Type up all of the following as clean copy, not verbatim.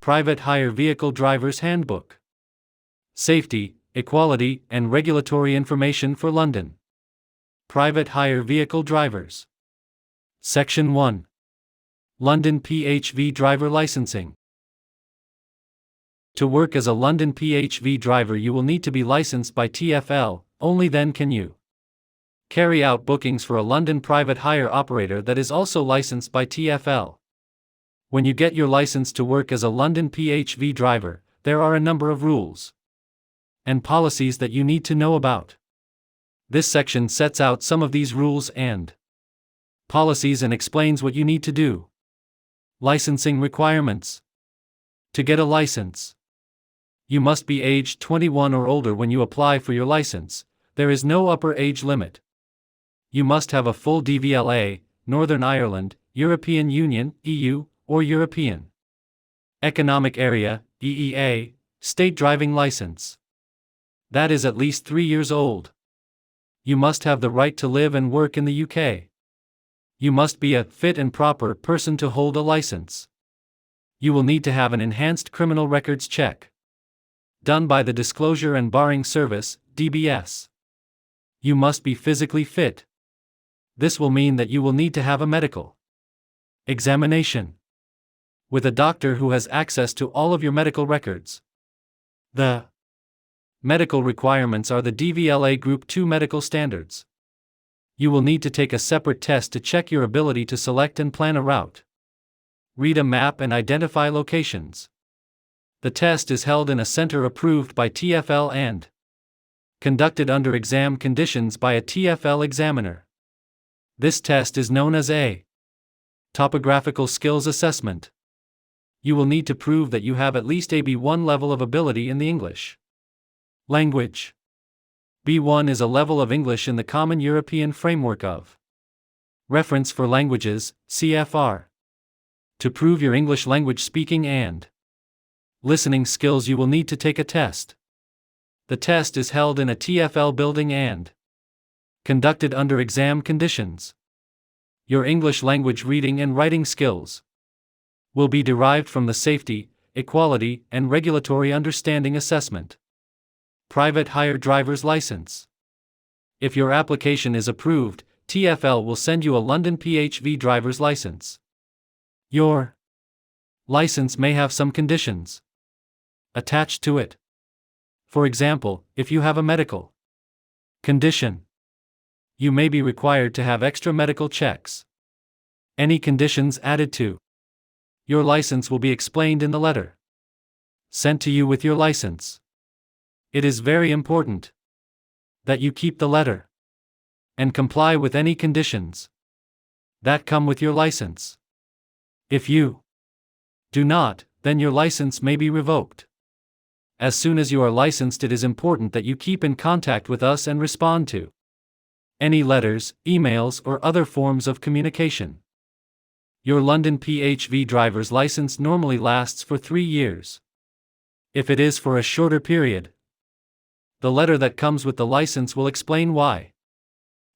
Private Hire Vehicle Driver's Handbook. Safety, Equality, and Regulatory Information for London. Private Hire Vehicle Drivers. Section 1. London PHV Driver Licensing. To work as a London PHV driver, you will need to be licensed by TFL, only then can you carry out bookings for a London private hire operator that is also licensed by TFL. When you get your license to work as a London PHV driver, there are a number of rules and policies that you need to know about. This section sets out some of these rules and policies and explains what you need to do. Licensing requirements. To get a license, you must be aged 21 or older when you apply for your license. There is no upper age limit. You must have a full DVLA, Northern Ireland, European Union, EU, or European Economic Area, EEA, state driving license that is at least 3 years old. You must have the right to live and work in the UK. You must be a fit and proper person to hold a license. You will need to have an enhanced criminal records check done by the Disclosure and Barring Service, DBS. You must be physically fit. This will mean that you will need to have a medical examination with a doctor who has access to all of your medical records. The medical requirements are the DVLA Group 2 medical standards. You will need to take a separate test to check your ability to select and plan a route, read a map, and identify locations. The test is held in a center approved by TFL and conducted under exam conditions by a TFL examiner. This test is known as a topographical skills assessment. You will need to prove that you have at least a B1 level of ability in the English language. B1 is a level of English in the Common European Framework of Reference for Languages, CFR. To prove your English language speaking and listening skills, you will need to take a test. The test is held in a TFL building and conducted under exam conditions. Your English language reading and writing skills will be derived from the Safety, Equality, and Regulatory Understanding Assessment. Private Hire Driver's License. If your application is approved, TFL will send you a London PHV driver's license. Your license may have some conditions attached to it. For example, if you have a medical condition, you may be required to have extra medical checks. Any conditions added to your license will be explained in the letter sent to you with your license. It is very important that you keep the letter and comply with any conditions that come with your license. If you do not, then your license may be revoked. As soon as you are licensed, it is important that you keep in contact with us and respond to any letters, emails, or other forms of communication. Your London PHV driver's license normally lasts for 3 years. If it is for a shorter period, the letter that comes with the license will explain why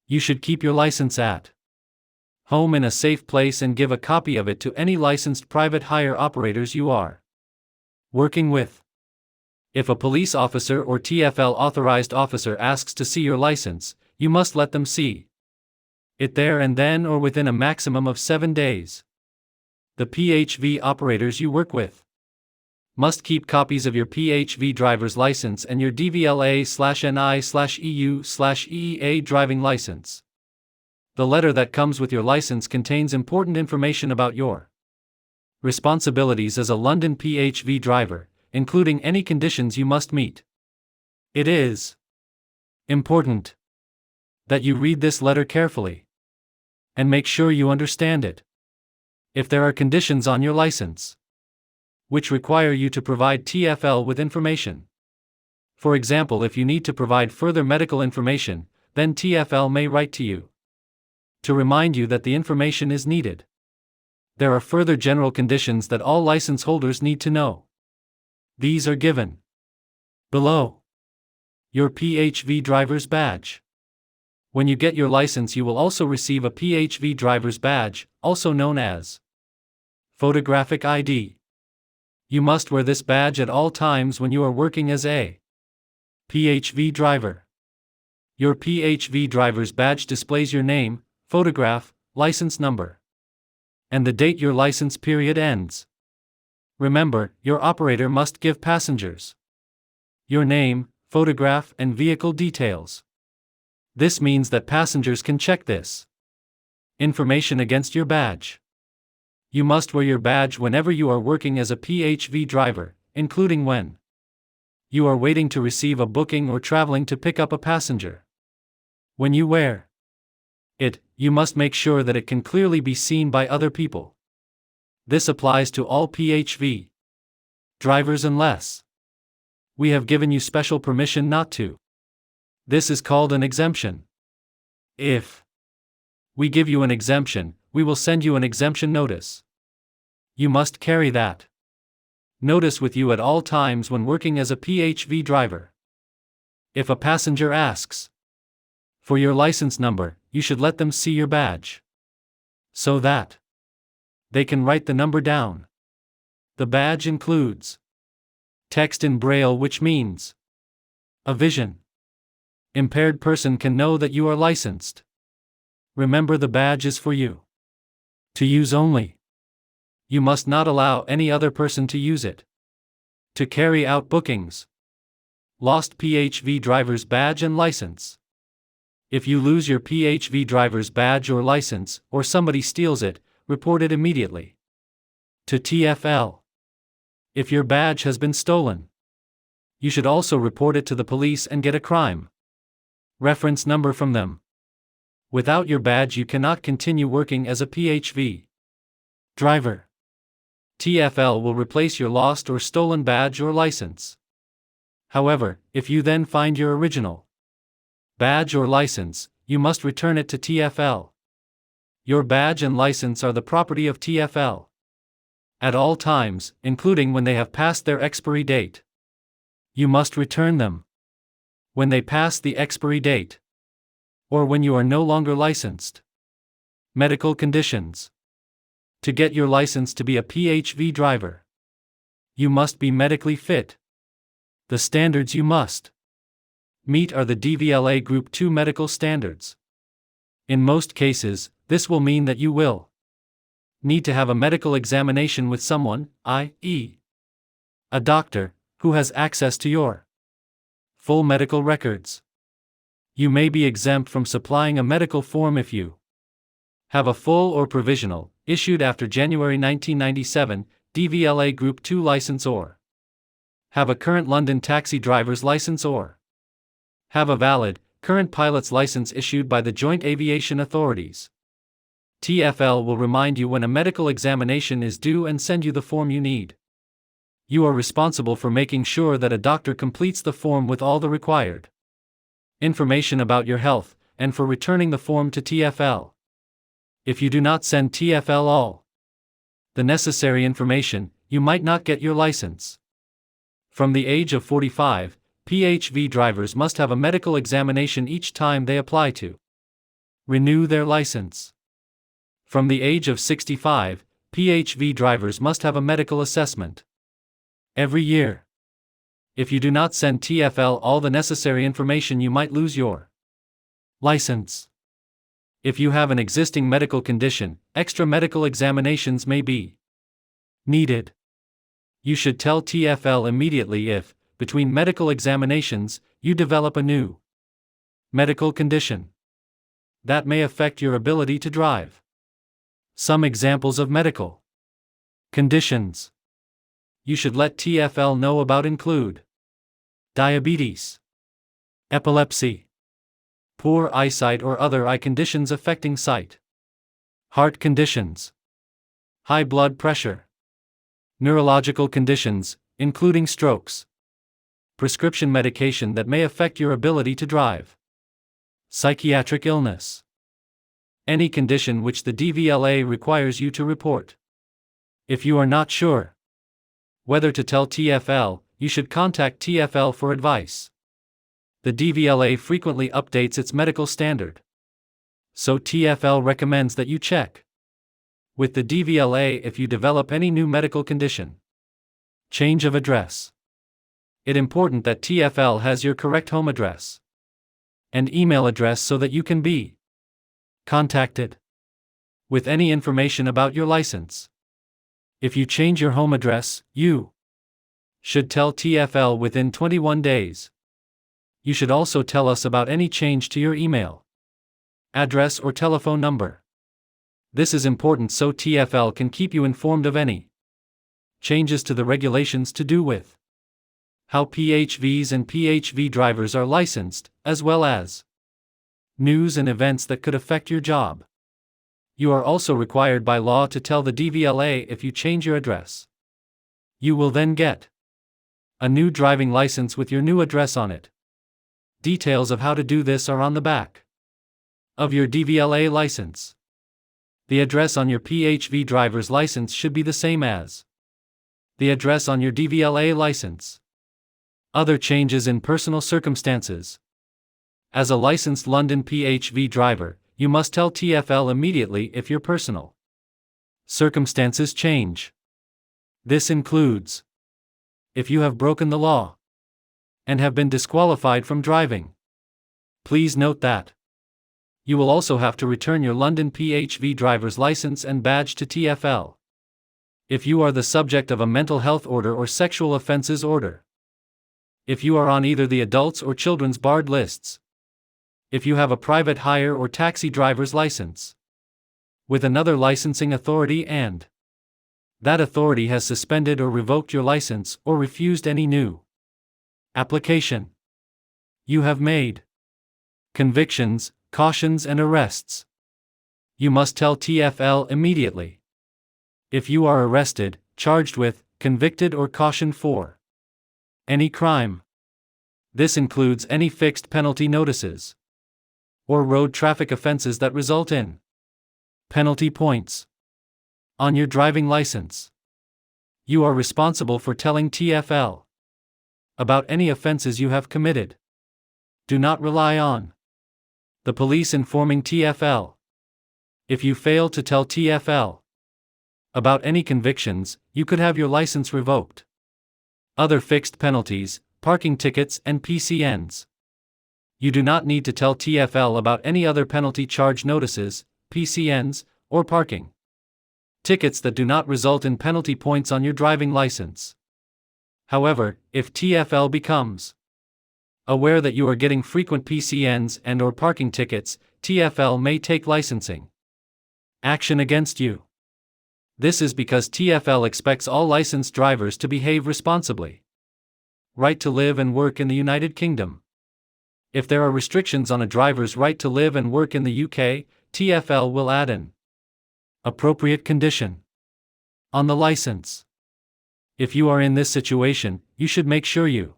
you should keep your license at home in a safe place and give a copy of it to any licensed private hire operators you are working with. If a police officer or TFL authorized officer asks to see your license, you must let them see it there and then or within a maximum of 7 days. The PHV operators you work with must keep copies of your PHV driver's license and your DVLA/NI/EU/EEA driving license. The letter that comes with your license contains important information about your responsibilities as a London PHV driver, including any conditions you must meet. It is important that you read this letter carefully and make sure you understand it. If there are conditions on your license which require you to provide TFL with information, for example, if you need to provide further medical information, then TFL may write to you to remind you that the information is needed. There are further general conditions that all license holders need to know. These are given below. Your PHV driver's badge. When you get your license, you will also receive a PHV driver's badge, also known as photographic ID. You must wear this badge at all times when you are working as a PHV driver. Your PHV driver's badge displays your name, photograph, license number, and the date your license period ends. Remember, your operator must give passengers your name, photograph, and vehicle details. This means that passengers can check this information against your badge. You must wear your badge whenever you are working as a PHV driver, including when you are waiting to receive a booking or traveling to pick up a passenger. When you wear it, you must make sure that it can clearly be seen by other people. This applies to all PHV drivers unless we have given you special permission not to. This is called an exemption. If we give you an exemption, we will send you an exemption notice. You must carry that notice with you at all times when working as a PHV driver. If a passenger asks for your license number, you should let them see your badge so that they can write the number down. The badge includes text in Braille, which means a vision impaired person can know that you are licensed. Remember, the badge is for you to use only. You must not allow any other person to use it to carry out bookings. Lost PHV driver's badge and license. If you lose your PHV driver's badge or license, or somebody steals it, report it immediately to TFL. If your badge has been stolen, you should also report it to the police and get a crime reference number from them. Without your badge, you cannot continue working as a PHV driver. TFL will replace your lost or stolen badge or license. However, if you then find your original badge or license, you must return it to TFL. Your badge and license are the property of TFL at all times, including when they have passed their expiry date. You must return them when they pass the expiry date, or when you are no longer licensed. Medical conditions. To get your license to be a PHV driver, you must be medically fit. The standards you must meet are the DVLA Group 2 medical standards. In most cases, this will mean that you will need to have a medical examination with someone, i.e., a doctor, who has access to your full medical records. You may be exempt from supplying a medical form if you have a full or provisional, issued after January 1997, DVLA Group 2 license, or have a current London taxi driver's license, or have a valid, current pilot's license issued by the Joint Aviation Authorities. TFL will remind you when a medical examination is due and send you the form you need. You are responsible for making sure that a doctor completes the form with all the required information about your health, and for returning the form to TFL. If you do not send TFL all the necessary information, you might not get your license. From the age of 45, PHV drivers must have a medical examination each time they apply to renew their license. From the age of 65, PHV drivers must have a medical assessment every year. If you do not send TFL all the necessary information, you might lose your license. If you have an existing medical condition, extra medical examinations may be needed. You should tell TFL immediately if, between medical examinations, you develop a new medical condition that may affect your ability to drive. Some examples of medical conditions you should let TFL know about include diabetes, epilepsy, poor eyesight or other eye conditions affecting sight, heart conditions, high blood pressure, neurological conditions, including strokes, prescription medication that may affect your ability to drive, psychiatric illness, any condition which the DVLA requires you to report. If you are not sure whether to tell TFL, you should contact TFL for advice. The DVLA frequently updates its medical standard, so TFL recommends that you check with the DVLA if you develop any new medical condition. Change of address. It's important that TFL has your correct home address and email address so that you can be contacted with any information about your license. If you change your home address, you should tell TFL within 21 days. You should also tell us about any change to your email address or telephone number. This is important so TFL can keep you informed of any changes to the regulations to do with how PHVs and PHV drivers are licensed, as well as news and events that could affect your job. You are also required by law to tell the DVLA if you change your address. You will then get a new driving license with your new address on it. Details of how to do this are on the back of your DVLA license. The address on your PHV driver's license should be the same as the address on your DVLA license. Other changes in personal circumstances. As a licensed London PHV driver, you must tell TFL immediately if your personal circumstances change. This includes if you have broken the law and have been disqualified from driving. Please note that you will also have to return your London PHV driver's license and badge to TFL. If you are the subject of a mental health order or sexual offences order. If you are on either the adults or children's barred lists. If you have a private hire or taxi driver's license with another licensing authority and that authority has suspended or revoked your license or refused any new application. You have made convictions, cautions and arrests. You must tell TFL immediately. If you are arrested, charged with, convicted or cautioned for any crime. This includes any fixed penalty notices or road traffic offenses that result in penalty points on your driving license. You are responsible for telling TFL about any offenses you have committed. Do not rely on the police informing TFL. If you fail to tell TFL about any convictions, you could have your license revoked. Other fixed penalties, parking tickets and PCNs. You do not need to tell TFL about any other penalty charge notices, PCNs, or parking tickets that do not result in penalty points on your driving license. However, if TFL becomes aware that you are getting frequent PCNs and/or parking tickets, TFL may take licensing action against you. This is because TFL expects all licensed drivers to behave responsibly. Right to live and work in the United Kingdom. If there are restrictions on a driver's right to live and work in the UK, TFL will add an appropriate condition on the license. If you are in this situation, you should make sure you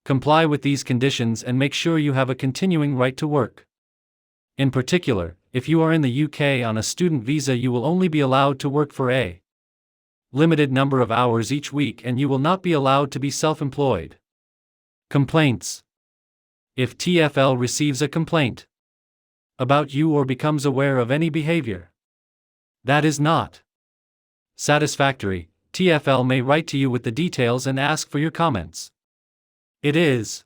comply with these conditions and make sure you have a continuing right to work. In particular, if you are in the UK on a student visa, you will only be allowed to work for a limited number of hours each week and you will not be allowed to be self-employed. Complaints. If TFL receives a complaint about you or becomes aware of any behavior that is not satisfactory, TFL may write to you with the details and ask for your comments. It is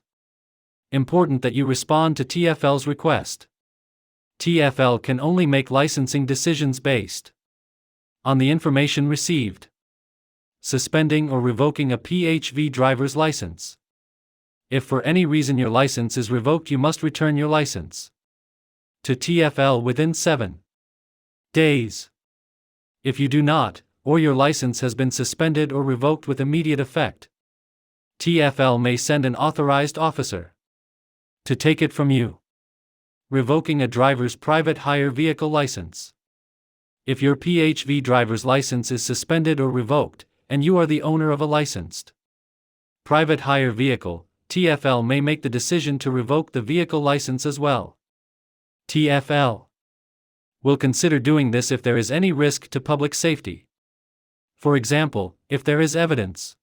important that you respond to TFL's request. TFL can only make licensing decisions based on the information received. Suspending or revoking a PHV driver's license. If for any reason your license is revoked, you must return your license to TFL within 7 days. If you do not, or your license has been suspended or revoked with immediate effect, TFL may send an authorized officer to take it from you. Revoking a driver's private hire vehicle license. If your PHV driver's license is suspended or revoked, and you are the owner of a licensed private hire vehicle, TFL may make the decision to revoke the vehicle license as well. TFL will consider doing this if there is any risk to public safety. For example, if there is evidence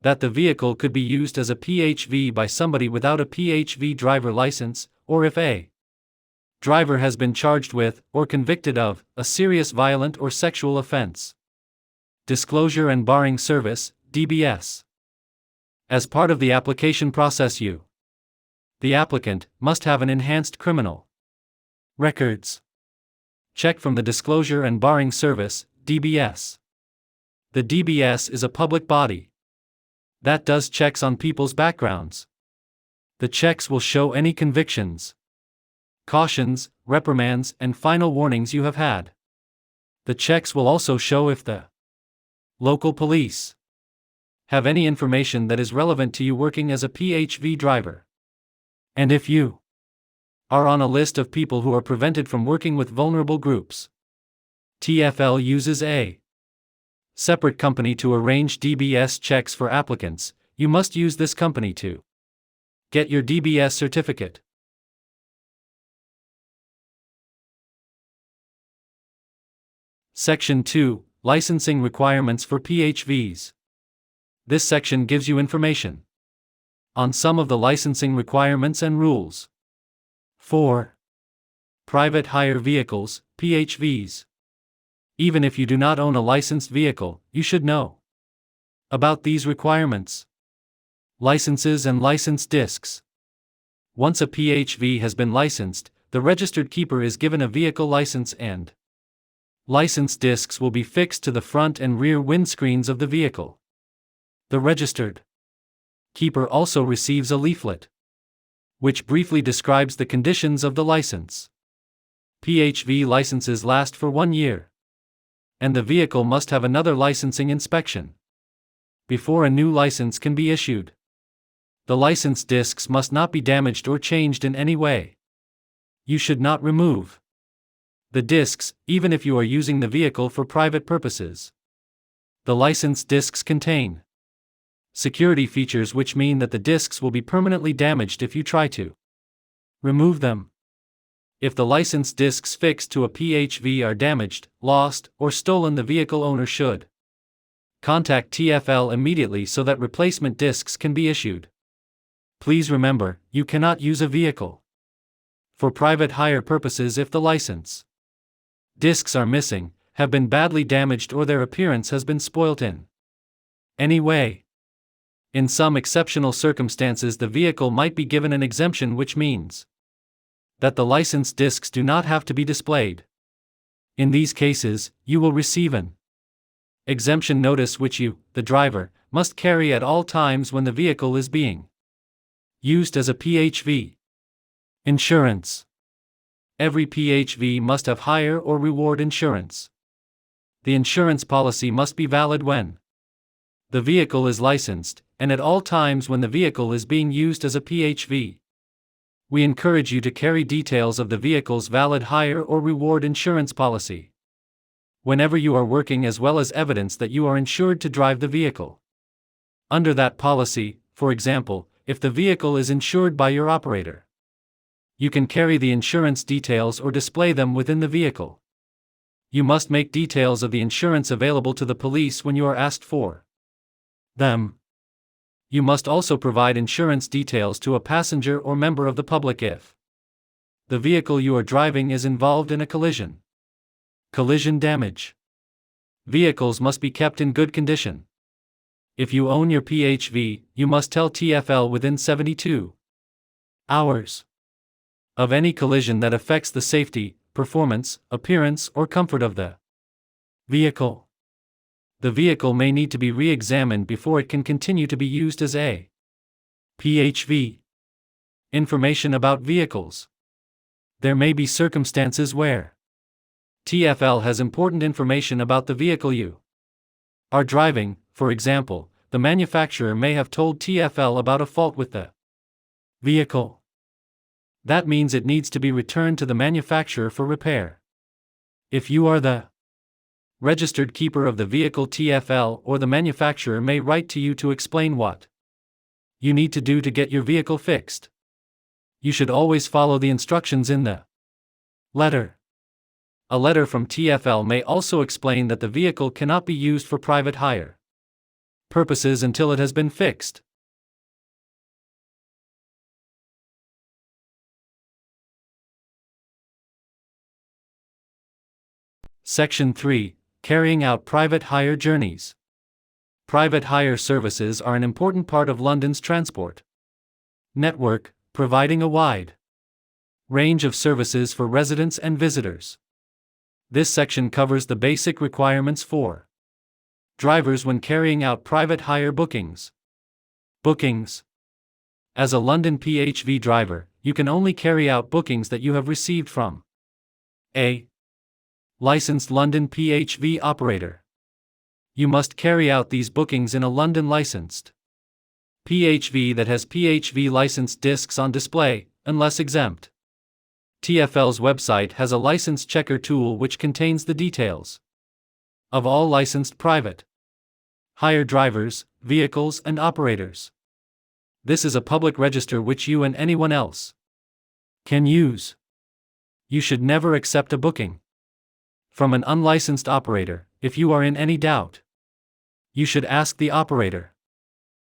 that the vehicle could be used as a PHV by somebody without a PHV driver license, or if a driver has been charged with, or convicted of, a serious violent or sexual offense. Disclosure and barring service. DBS. As part of the application process, the applicant, must have an enhanced criminal records check from the Disclosure and Barring Service, DBS. The DBS is a public body that does checks on people's backgrounds. The checks will show any convictions, cautions, reprimands, and final warnings you have had. The checks will also show if the local police have any information that is relevant to you working as a PHV driver. And if you are on a list of people who are prevented from working with vulnerable groups. TFL uses a separate company to arrange DBS checks for applicants. You must use this company to get your DBS certificate. Section 2, Licensing Requirements for PHVs. This section gives you information on some of the licensing requirements and rules for private hire vehicles, PHVs. Even if you do not own a licensed vehicle, you should know about these requirements. Licenses and license discs. Once a PHV has been licensed, the registered keeper is given a vehicle license and license discs will be fixed to the front and rear windscreens of the vehicle. The registered keeper also receives a leaflet, which briefly describes the conditions of the license. PHV licenses last for 1 year, and the vehicle must have another licensing inspection before a new license can be issued. The license discs must not be damaged or changed in any way. You should not remove the discs, even if you are using the vehicle for private purposes. The license discs contain security features which mean that the discs will be permanently damaged if you try to remove them. If the license discs fixed to a PHV are damaged, lost, or stolen, the vehicle owner should contact TFL immediately so that replacement discs can be issued. Please remember, you cannot use a vehicle for private hire purposes if the license discs are missing, have been badly damaged, or their appearance has been spoilt in any way. In some exceptional circumstances, the vehicle might be given an exemption, which means that the license discs do not have to be displayed. In these cases, you will receive an exemption notice which you, the driver, must carry at all times when the vehicle is being used as a PHV. Insurance. Every PHV must have hire or reward insurance. The insurance policy must be valid when the vehicle is licensed, and at all times when the vehicle is being used as a PHV. We encourage you to carry details of the vehicle's valid hire or reward insurance policy whenever you are working, as well as evidence that you are insured to drive the vehicle under that policy. For example, if the vehicle is insured by your operator, you can carry the insurance details or display them within the vehicle. You must make details of the insurance available to the police when you are asked for them. You must also provide insurance details to a passenger or member of the public if the vehicle you are driving is involved in a collision. Collision damage. Vehicles must be kept in good condition. If you own your PHV, you must tell TFL within 72 hours of any collision that affects the safety, performance, appearance, or comfort of the vehicle. The vehicle may need to be re-examined before it can continue to be used as a PHV. Information about vehicles. There may be circumstances where TFL has important information about the vehicle you are driving. For example, the manufacturer may have told TFL about a fault with the vehicle. That means it needs to be returned to the manufacturer for repair. If you are the registered keeper of the vehicle, TFL or the manufacturer may write to you to explain what you need to do to get your vehicle fixed. You should always follow the instructions in the letter. A letter from TFL may also explain that the vehicle cannot be used for private hire purposes until it has been fixed. Section 3. Carrying out private hire journeys. Private hire services are an important part of London's transport network, providing a wide range of services for residents and visitors. This section covers the basic requirements for drivers when carrying out private hire bookings. Bookings. As a London PHV driver, you can only carry out bookings that you have received from a licensed London PHV operator. You must carry out these bookings in a London licensed PHV that has PHV licensed discs on display, unless exempt. TFL's website has a license checker tool which contains the details of all licensed private hire drivers, vehicles, and operators. This is a public register which you and anyone else can use. You should never accept a booking from an unlicensed operator. If you are in any doubt, you should ask the operator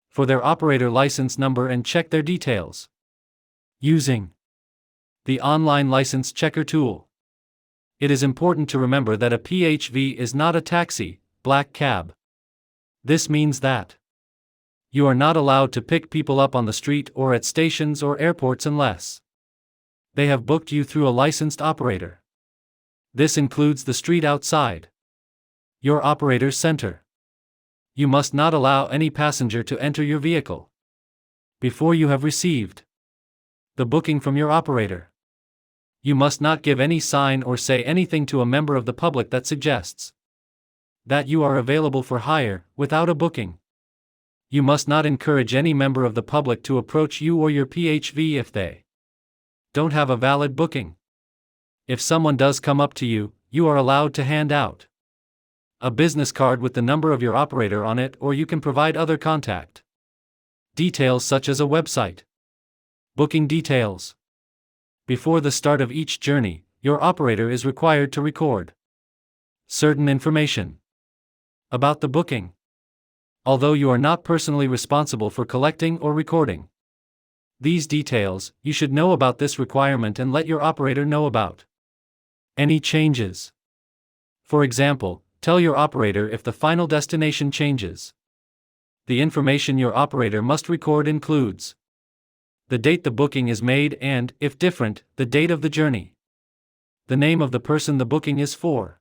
for their operator license number and check their details using the online license checker tool. It is important to remember that a PHV is not a taxi, black cab. This means that you are not allowed to pick people up on the street or at stations or airports unless they have booked you through a licensed operator. This includes the street outside your operator's center. You must not allow any passenger to enter your vehicle before you have received the booking from your operator. You must not give any sign or say anything to a member of the public that suggests that you are available for hire without a booking. You must not encourage any member of the public to approach you or your PHV if they don't have a valid booking. If someone does come up to you, you are allowed to hand out a business card with the number of your operator on it, or you can provide other contact details such as a website. Booking details. Before the start of each journey, your operator is required to record certain information about the booking. Although you are not personally responsible for collecting or recording these details, you should know about this requirement and let your operator know about any changes. For example, tell your operator if the final destination changes. The information your operator must record includes the date the booking is made and, if different, the date of the journey, the name of the person the booking is for,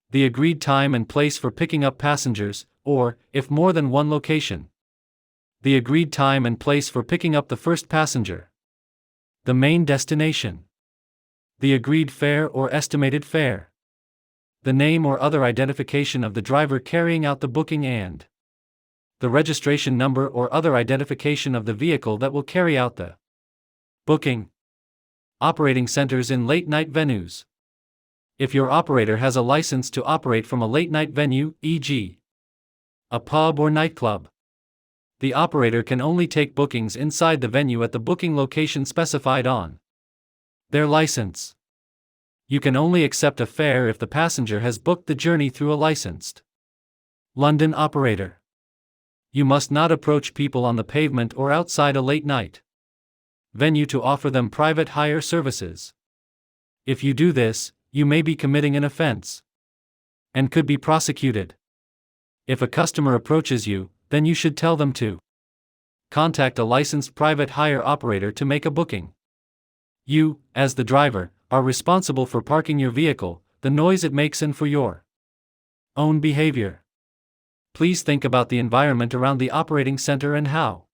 the agreed time and place for picking up passengers, or, if more than one location, the agreed time and place for picking up the first passenger, the main destination, the agreed fare or estimated fare, the name or other identification of the driver carrying out the booking, and the registration number or other identification of the vehicle that will carry out the booking. Operating centers in late-night venues. If your operator has a license to operate from a late-night venue, e.g., a pub or nightclub, the operator can only take bookings inside the venue at the booking location specified on their license. You can only accept a fare if the passenger has booked the journey through a licensed London operator. You must not approach people on the pavement or outside a late-night venue to offer them private hire services. If you do this, you may be committing an offense and could be prosecuted. If a customer approaches you, then you should tell them to contact a licensed private hire operator to make a booking. You, as the driver, are responsible for parking your vehicle, the noise it makes, and for your own behavior. Please think about the environment around the operating center and how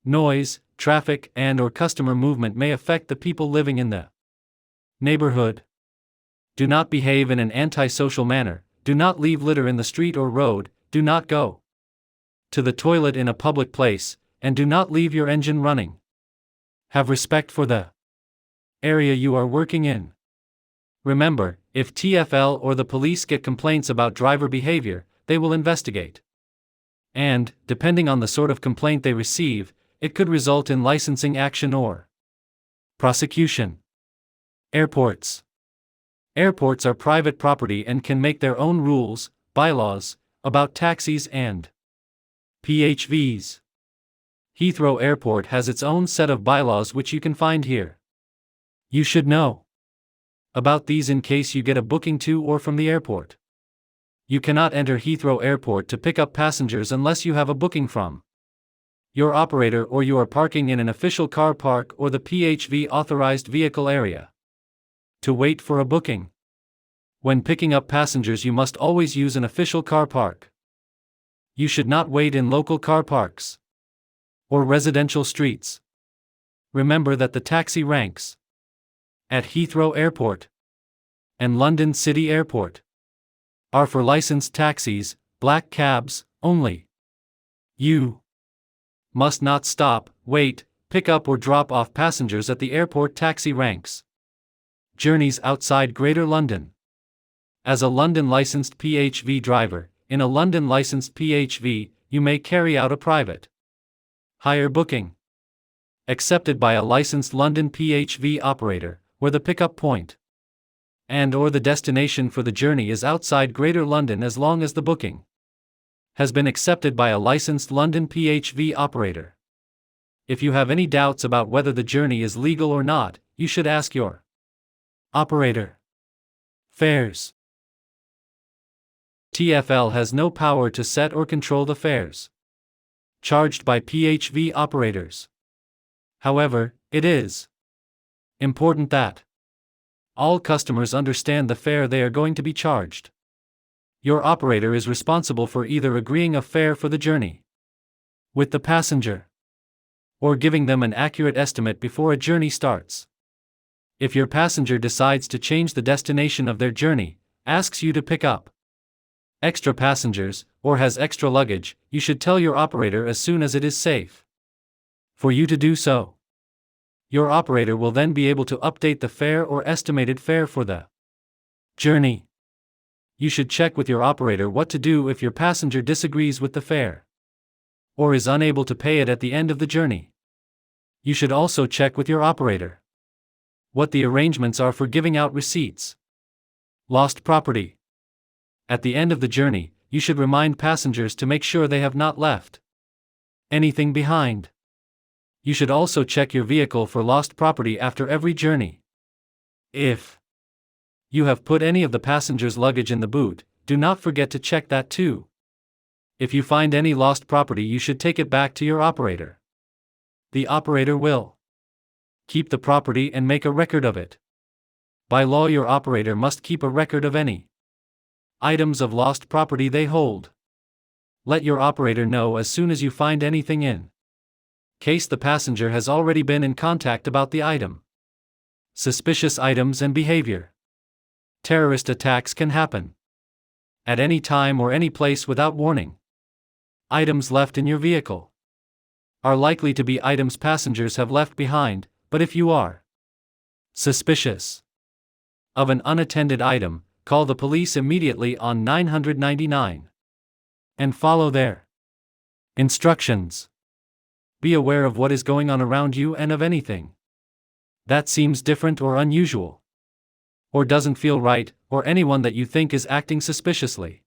noise, traffic, and/or customer movement may affect the people living in the neighborhood. Do not behave in an antisocial manner, do not leave litter in the street or road, do not go to the toilet in a public place, and do not leave your engine running. Have respect for the area you are working in. Remember, if TFL or the police get complaints about driver behavior, they will investigate. And, depending on the sort of complaint they receive, it could result in licensing action or prosecution. Airports. Airports are private property and can make their own rules, bylaws, about taxis and PHVs. Heathrow Airport has its own set of bylaws which you can find here. You should know about these in case you get a booking to or from the airport. You cannot enter Heathrow Airport to pick up passengers unless you have a booking from your operator or you are parking in an official car park or the PHV authorized vehicle area to wait for a booking. When picking up passengers, you must always use an official car park. You should not wait in local car parks or residential streets. Remember that the taxi ranks at Heathrow Airport and London City Airport are for licensed taxis, black cabs, only. You must not stop, wait, pick up or drop off passengers at the airport taxi ranks. Journeys outside Greater London. As a London licensed PHV driver, in a London licensed PHV, you may carry out a private hire booking accepted by a licensed London PHV operator, where the pickup point and/or the destination for the journey is outside Greater London, as long as the booking has been accepted by a licensed London PHV operator. If you have any doubts about whether the journey is legal or not, you should ask your operator. Fares. TFL has no power to set or control the fares charged by PHV operators. However, it is important that all customers understand the fare they are going to be charged. Your operator is responsible for either agreeing a fare for the journey with the passenger or giving them an accurate estimate before a journey starts. If your passenger decides to change the destination of their journey, asks you to pick up extra passengers, or has extra luggage, you should tell your operator as soon as it is safe for you to do so. Your operator will then be able to update the fare or estimated fare for the journey. You should check with your operator what to do if your passenger disagrees with the fare or is unable to pay it at the end of the journey. You should also check with your operator what the arrangements are for giving out receipts. Lost property. At the end of the journey, you should remind passengers to make sure they have not left anything behind. You should also check your vehicle for lost property after every journey. If you have put any of the passengers' luggage in the boot, do not forget to check that too. If you find any lost property, you should take it back to your operator. The operator will keep the property and make a record of it. By law, your operator must keep a record of any items of lost property they hold. Let your operator know as soon as you find anything in case the passenger has already been in contact about the item. Suspicious items and behavior. Terrorist attacks can happen at any time or any place without warning. Items left in your vehicle are likely to be items passengers have left behind, but if you are suspicious of an unattended item, call the police immediately on 999 and follow their instructions. Be aware of what is going on around you and of anything that seems different or unusual, or doesn't feel right, or anyone that you think is acting suspiciously.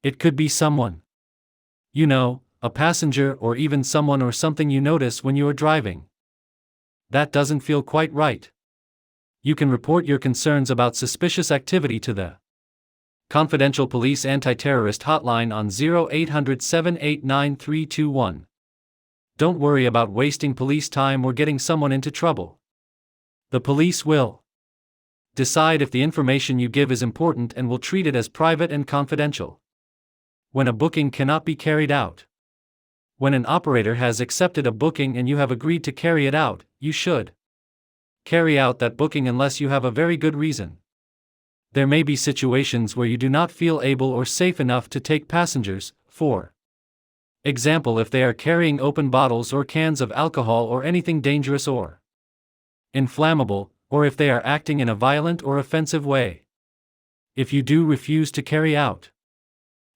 It could be someone you know, a passenger, or even someone or something you notice when you are driving that doesn't feel quite right. You can report your concerns about suspicious activity to the Confidential Police Anti-Terrorist Hotline on 0800 789 321. Don't worry about wasting police time or getting someone into trouble. The police will decide if the information you give is important and will treat it as private and confidential. When a booking cannot be carried out. When an operator has accepted a booking and you have agreed to carry it out, you should carry out that booking unless you have a very good reason. There may be situations where you do not feel able or safe enough to take passengers, for example, if they are carrying open bottles or cans of alcohol or anything dangerous or inflammable, or if they are acting in a violent or offensive way. If you do refuse to carry out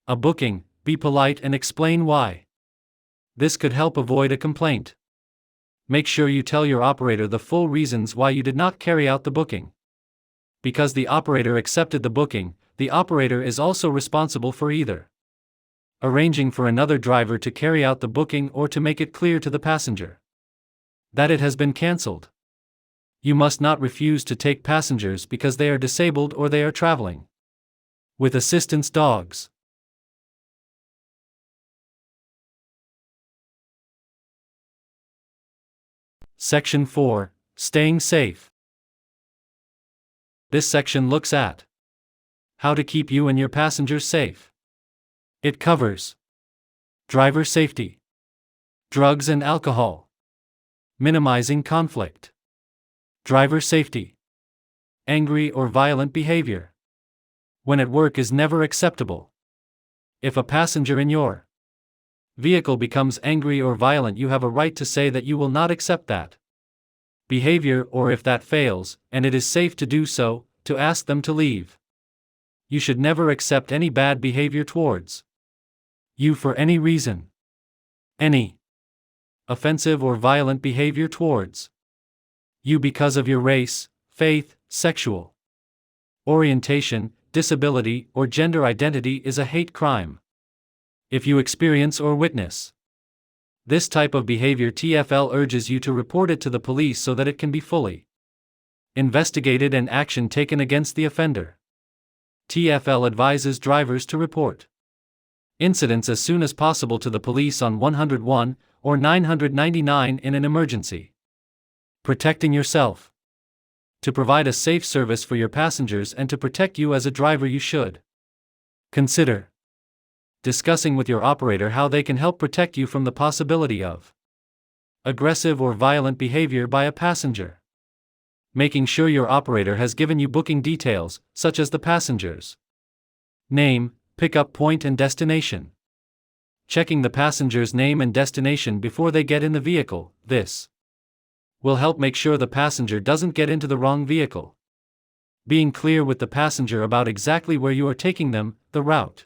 a booking, be polite and explain why. This could help avoid a complaint. Make sure you tell your operator the full reasons why you did not carry out the booking. Because the operator accepted the booking, the operator is also responsible for either arranging for another driver to carry out the booking or to make it clear to the passenger that it has been cancelled. You must not refuse to take passengers because they are disabled or they are traveling with assistance dogs. Section 4. Staying safe. This section looks at how to keep you and your passengers safe. It covers driver safety, drugs and alcohol, minimizing conflict, driver safety, angry or violent behavior. When at work is never acceptable. If a passenger in your vehicle becomes angry or violent, you have a right to say that you will not accept that behavior, or if that fails, and it is safe to do so, to ask them to leave. You should never accept any bad behavior towards you for any reason. Any offensive or violent behavior towards you because of your race, faith, sexual orientation, disability, or gender identity is a hate crime. If you experience or witness this type of behavior, TFL urges you to report it to the police so that it can be fully investigated and action taken against the offender. TFL advises drivers to report incidents as soon as possible to the police on 101 or 999 in an emergency. Protecting yourself. To provide a safe service for your passengers and to protect you as a driver, you should consider discussing with your operator how they can help protect you from the possibility of aggressive or violent behavior by a passenger. Making sure your operator has given you booking details, such as the passenger's name, pickup point and destination. Checking the passenger's name and destination before they get in the vehicle, this will help make sure the passenger doesn't get into the wrong vehicle. Being clear with the passenger about exactly where you are taking them, the route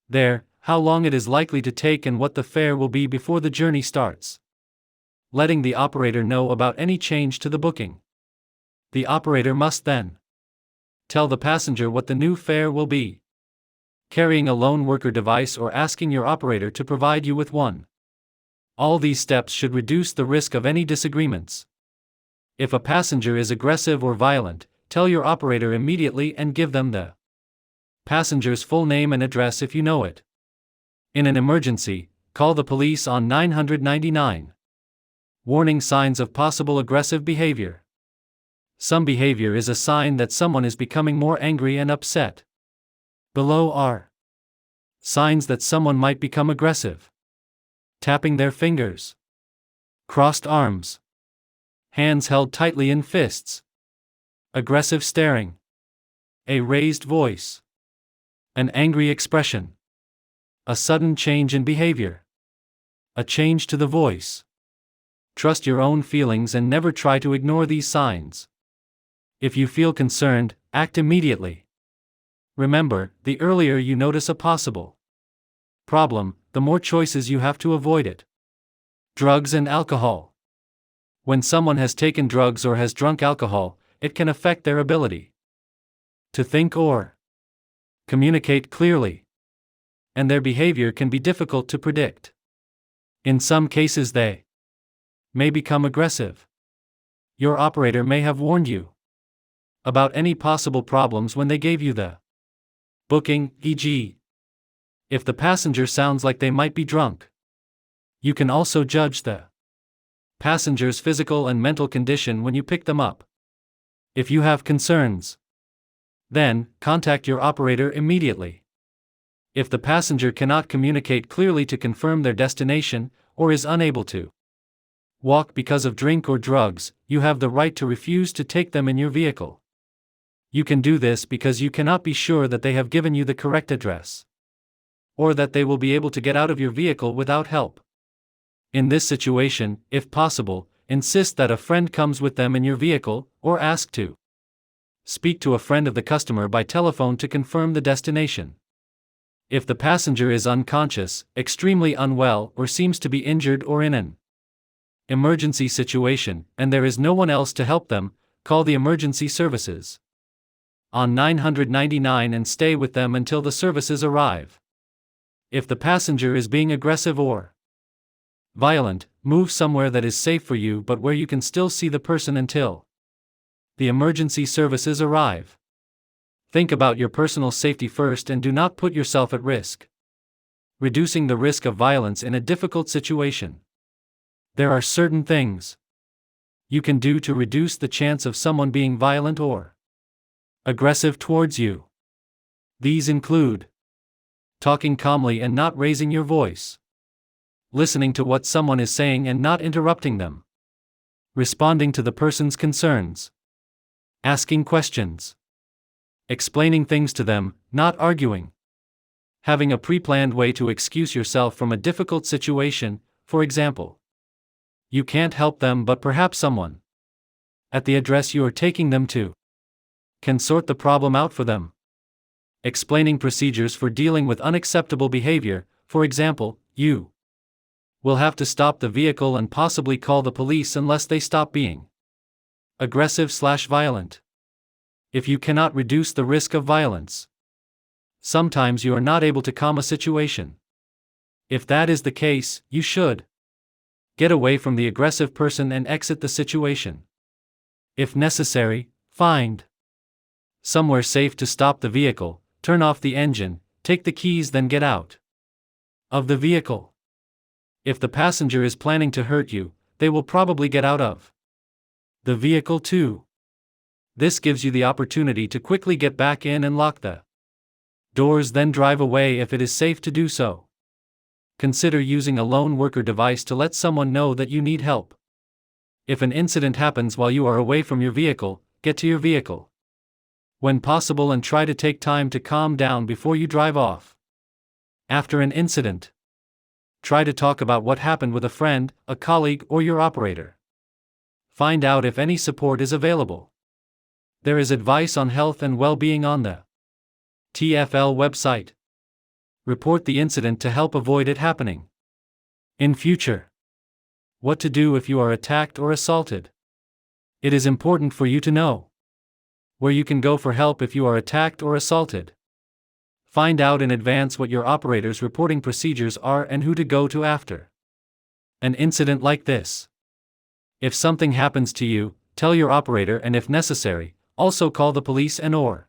there, how long it is likely to take, and what the fare will be before the journey starts. Letting the operator know about any change to the booking. The operator must then tell the passenger what the new fare will be. Carrying a lone worker device or asking your operator to provide you with one. All these steps should reduce the risk of any disagreements. If a passenger is aggressive or violent, tell your operator immediately and give them the passenger's full name and address if you know it. In an emergency, call the police on 999. Warning signs of possible aggressive behavior. Some behavior is a sign that someone is becoming more angry and upset. Below are signs that someone might become aggressive. Tapping their fingers, crossed arms, hands held tightly in fists, aggressive staring, a raised voice, an angry expression, a sudden change in behavior, a change to the voice. Trust your own feelings and never try to ignore these signs. If you feel concerned, act immediately. Remember, the earlier you notice a possible problem, the more choices you have to avoid it. Drugs and alcohol. When someone has taken drugs or has drunk alcohol, it can affect their ability to think or communicate clearly, and their behavior can be difficult to predict. In some cases, they may become aggressive. Your operator may have warned you about any possible problems when they gave you the booking, e.g., if the passenger sounds like they might be drunk. You can also judge the passenger's physical and mental condition when you pick them up. If you have concerns, then contact your operator immediately. If the passenger cannot communicate clearly to confirm their destination, or is unable to walk because of drink or drugs, you have the right to refuse to take them in your vehicle. You can do this because you cannot be sure that they have given you the correct address, or that they will be able to get out of your vehicle without help. In this situation, if possible, insist that a friend comes with them in your vehicle, or ask to speak to a friend of the customer by telephone to confirm the destination. If the passenger is unconscious, extremely unwell, or seems to be injured or in an emergency situation, and there is no one else to help them, call the emergency services on 999 and stay with them until the services arrive. If the passenger is being aggressive or violent, move somewhere that is safe for you but where you can still see the person until the emergency services arrive. Think about your personal safety first and do not put yourself at risk. Reducing the risk of violence in a difficult situation. There are certain things you can do to reduce the chance of someone being violent or aggressive towards you. These include talking calmly and not raising your voice, listening to what someone is saying and not interrupting them, responding to the person's concerns, asking questions, explaining things to them, not arguing, having a pre-planned way to excuse yourself from a difficult situation. For example, you can't help them, but perhaps someone at the address you are taking them to can sort the problem out for them. Explaining procedures for dealing with unacceptable behavior. For example, you will have to stop the vehicle and possibly call the police unless they stop being aggressive/violent. If you cannot reduce the risk of violence, sometimes you are not able to calm a situation. If that is the case, you should get away from the aggressive person and exit the situation. If necessary, find somewhere safe to stop the vehicle, turn off the engine, take the keys, then get out of the vehicle. If the passenger is planning to hurt you, they will probably get out of the vehicle too. This gives you the opportunity to quickly get back in and lock the doors, then drive away if it is safe to do so. Consider using a lone worker device to let someone know that you need help. If an incident happens while you are away from your vehicle, get to your vehicle when possible and try to take time to calm down before you drive off. After an incident, try to talk about what happened with a friend, a colleague, or your operator. Find out if any support is available. There is advice on health and well-being on the TFL website. Report the incident to help avoid it happening in future. What to do if you are attacked or assaulted. It is important for you to know where you can go for help if you are attacked or assaulted. Find out in advance what your operator's reporting procedures are and who to go to after an incident like this. If something happens to you, tell your operator, and if necessary, also call the police and/or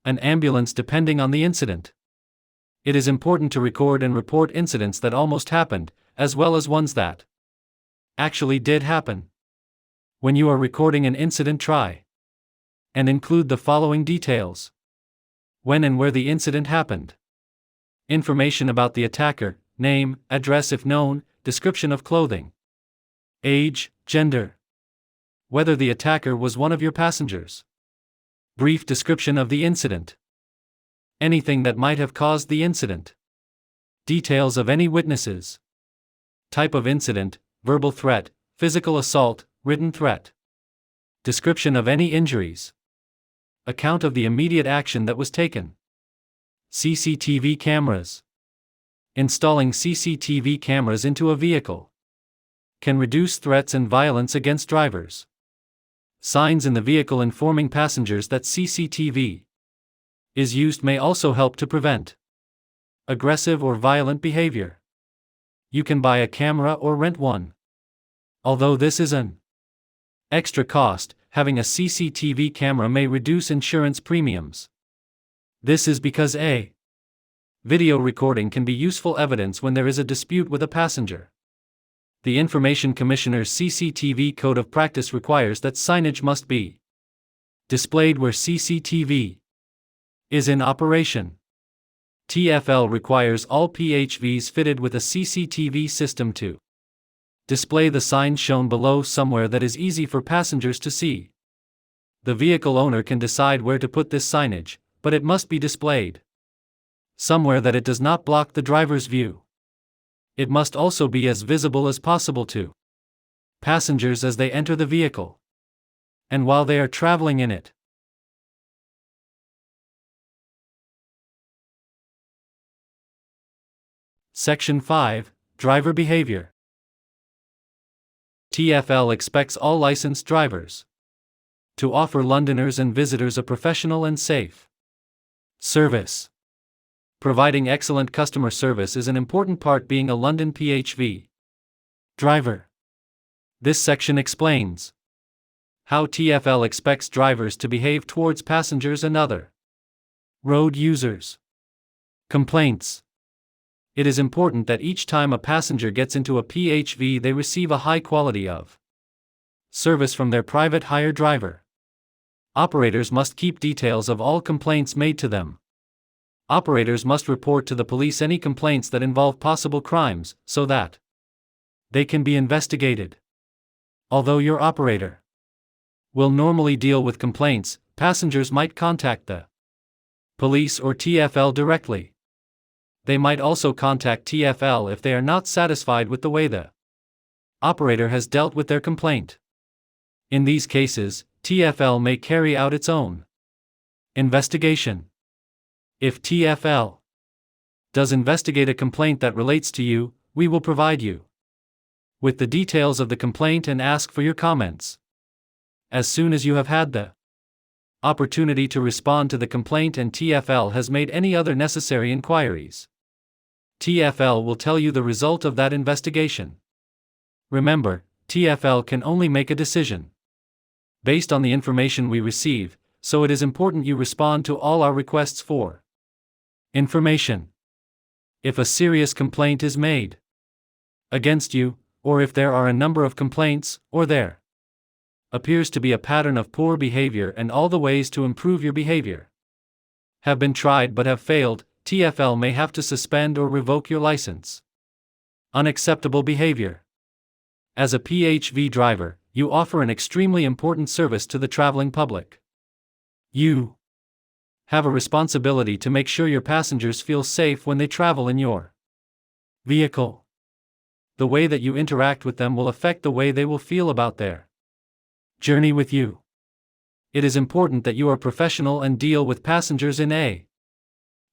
an ambulance depending on the incident. It is important to record and report incidents that almost happened, as well as ones that actually did happen. When you are recording an incident, try and include the following details: when and where the incident happened, information about the attacker, name, address if known, description of clothing, age, gender, whether the attacker was one of your passengers, brief description of the incident, anything that might have caused the incident, details of any witnesses, type of incident, verbal threat, physical assault, written threat, description of any injuries, account of the immediate action that was taken. CCTV cameras. Installing CCTV cameras into a vehicle can reduce threats and violence against drivers. Signs in the vehicle informing passengers that CCTV is used may also help to prevent aggressive or violent behavior. You can buy a camera or rent one. Although this is an extra cost, having a CCTV camera may reduce insurance premiums. This is because a video recording can be useful evidence when there is a dispute with a passenger. The Information Commissioner's CCTV Code of Practice requires that signage must be displayed where CCTV is in operation. TFL requires all PHVs fitted with a CCTV system to display the sign shown below somewhere that is easy for passengers to see. The vehicle owner can decide where to put this signage, but it must be displayed somewhere that it does not block the driver's view. It must also be as visible as possible to passengers as they enter the vehicle and while they are traveling in it. Section 5, Driver Behavior. TFL expects all licensed drivers to offer Londoners and visitors a professional and safe service. Providing excellent customer service is an important part being a London PHV driver. This section explains how TFL expects drivers to behave towards passengers and other Road users. Complaints. It is important that each time a passenger gets into a PHV they receive a high quality of service from their private hire driver. Operators must keep details of all complaints made to them. Operators must report to the police any complaints that involve possible crimes, so that they can be investigated. Although your operator will normally deal with complaints, passengers might contact the police or TFL directly. They might also contact TFL if they are not satisfied with the way the operator has dealt with their complaint. In these cases, TFL may carry out its own investigation. If TFL does investigate a complaint that relates to you, we will provide you with the details of the complaint and ask for your comments. As soon as you have had the opportunity to respond to the complaint and TFL has made any other necessary inquiries, TFL will tell you the result of that investigation. Remember, TFL can only make a decision based on the information we receive, so it is important you respond to all our requests for information. If a serious complaint is made against you, or if there are a number of complaints, or there appears to be a pattern of poor behavior and all the ways to improve your behavior have been tried but have failed, TFL may have to suspend or revoke your license. Unacceptable behavior. As a PHV driver, you offer an extremely important service to the traveling public. You have a responsibility to make sure your passengers feel safe when they travel in your vehicle. The way that you interact with them will affect the way they will feel about their journey with you. It is important that you are professional and deal with passengers in a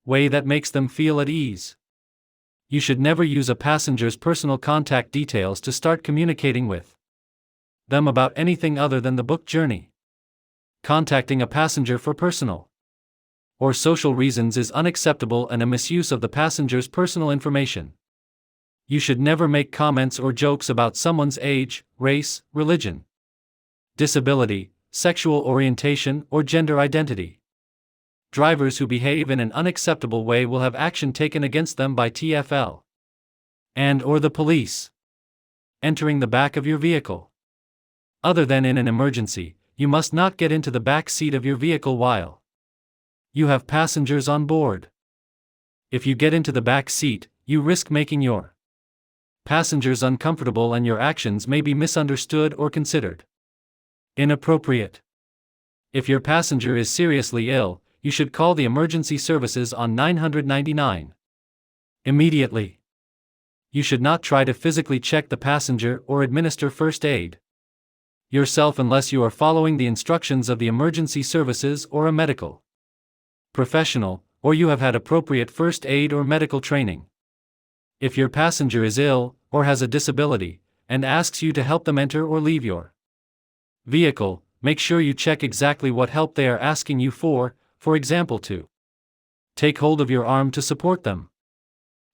way that makes them feel at ease. You should never use a passenger's personal contact details to start communicating with them about anything other than the booked journey. Contacting a passenger for personal or social reasons is unacceptable and a misuse of the passenger's personal information. You should never make comments or jokes about someone's age, race, religion, disability, sexual orientation, or gender identity. Drivers who behave in an unacceptable way will have action taken against them by TFL and/or the police. Entering the back of your vehicle. Other than in an emergency, you must not get into the back seat of your vehicle while you have passengers on board. If you get into the back seat, you risk making your passengers uncomfortable and your actions may be misunderstood or considered inappropriate. If your passenger is seriously ill, you should call the emergency services on 999 immediately. You should not try to physically check the passenger or administer first aid yourself unless you are following the instructions of the emergency services or a medical professional, or you have had appropriate first aid or medical training. If your passenger is ill, or has a disability, and asks you to help them enter or leave your vehicle, make sure you check exactly what help they are asking you for example to take hold of your arm to support them.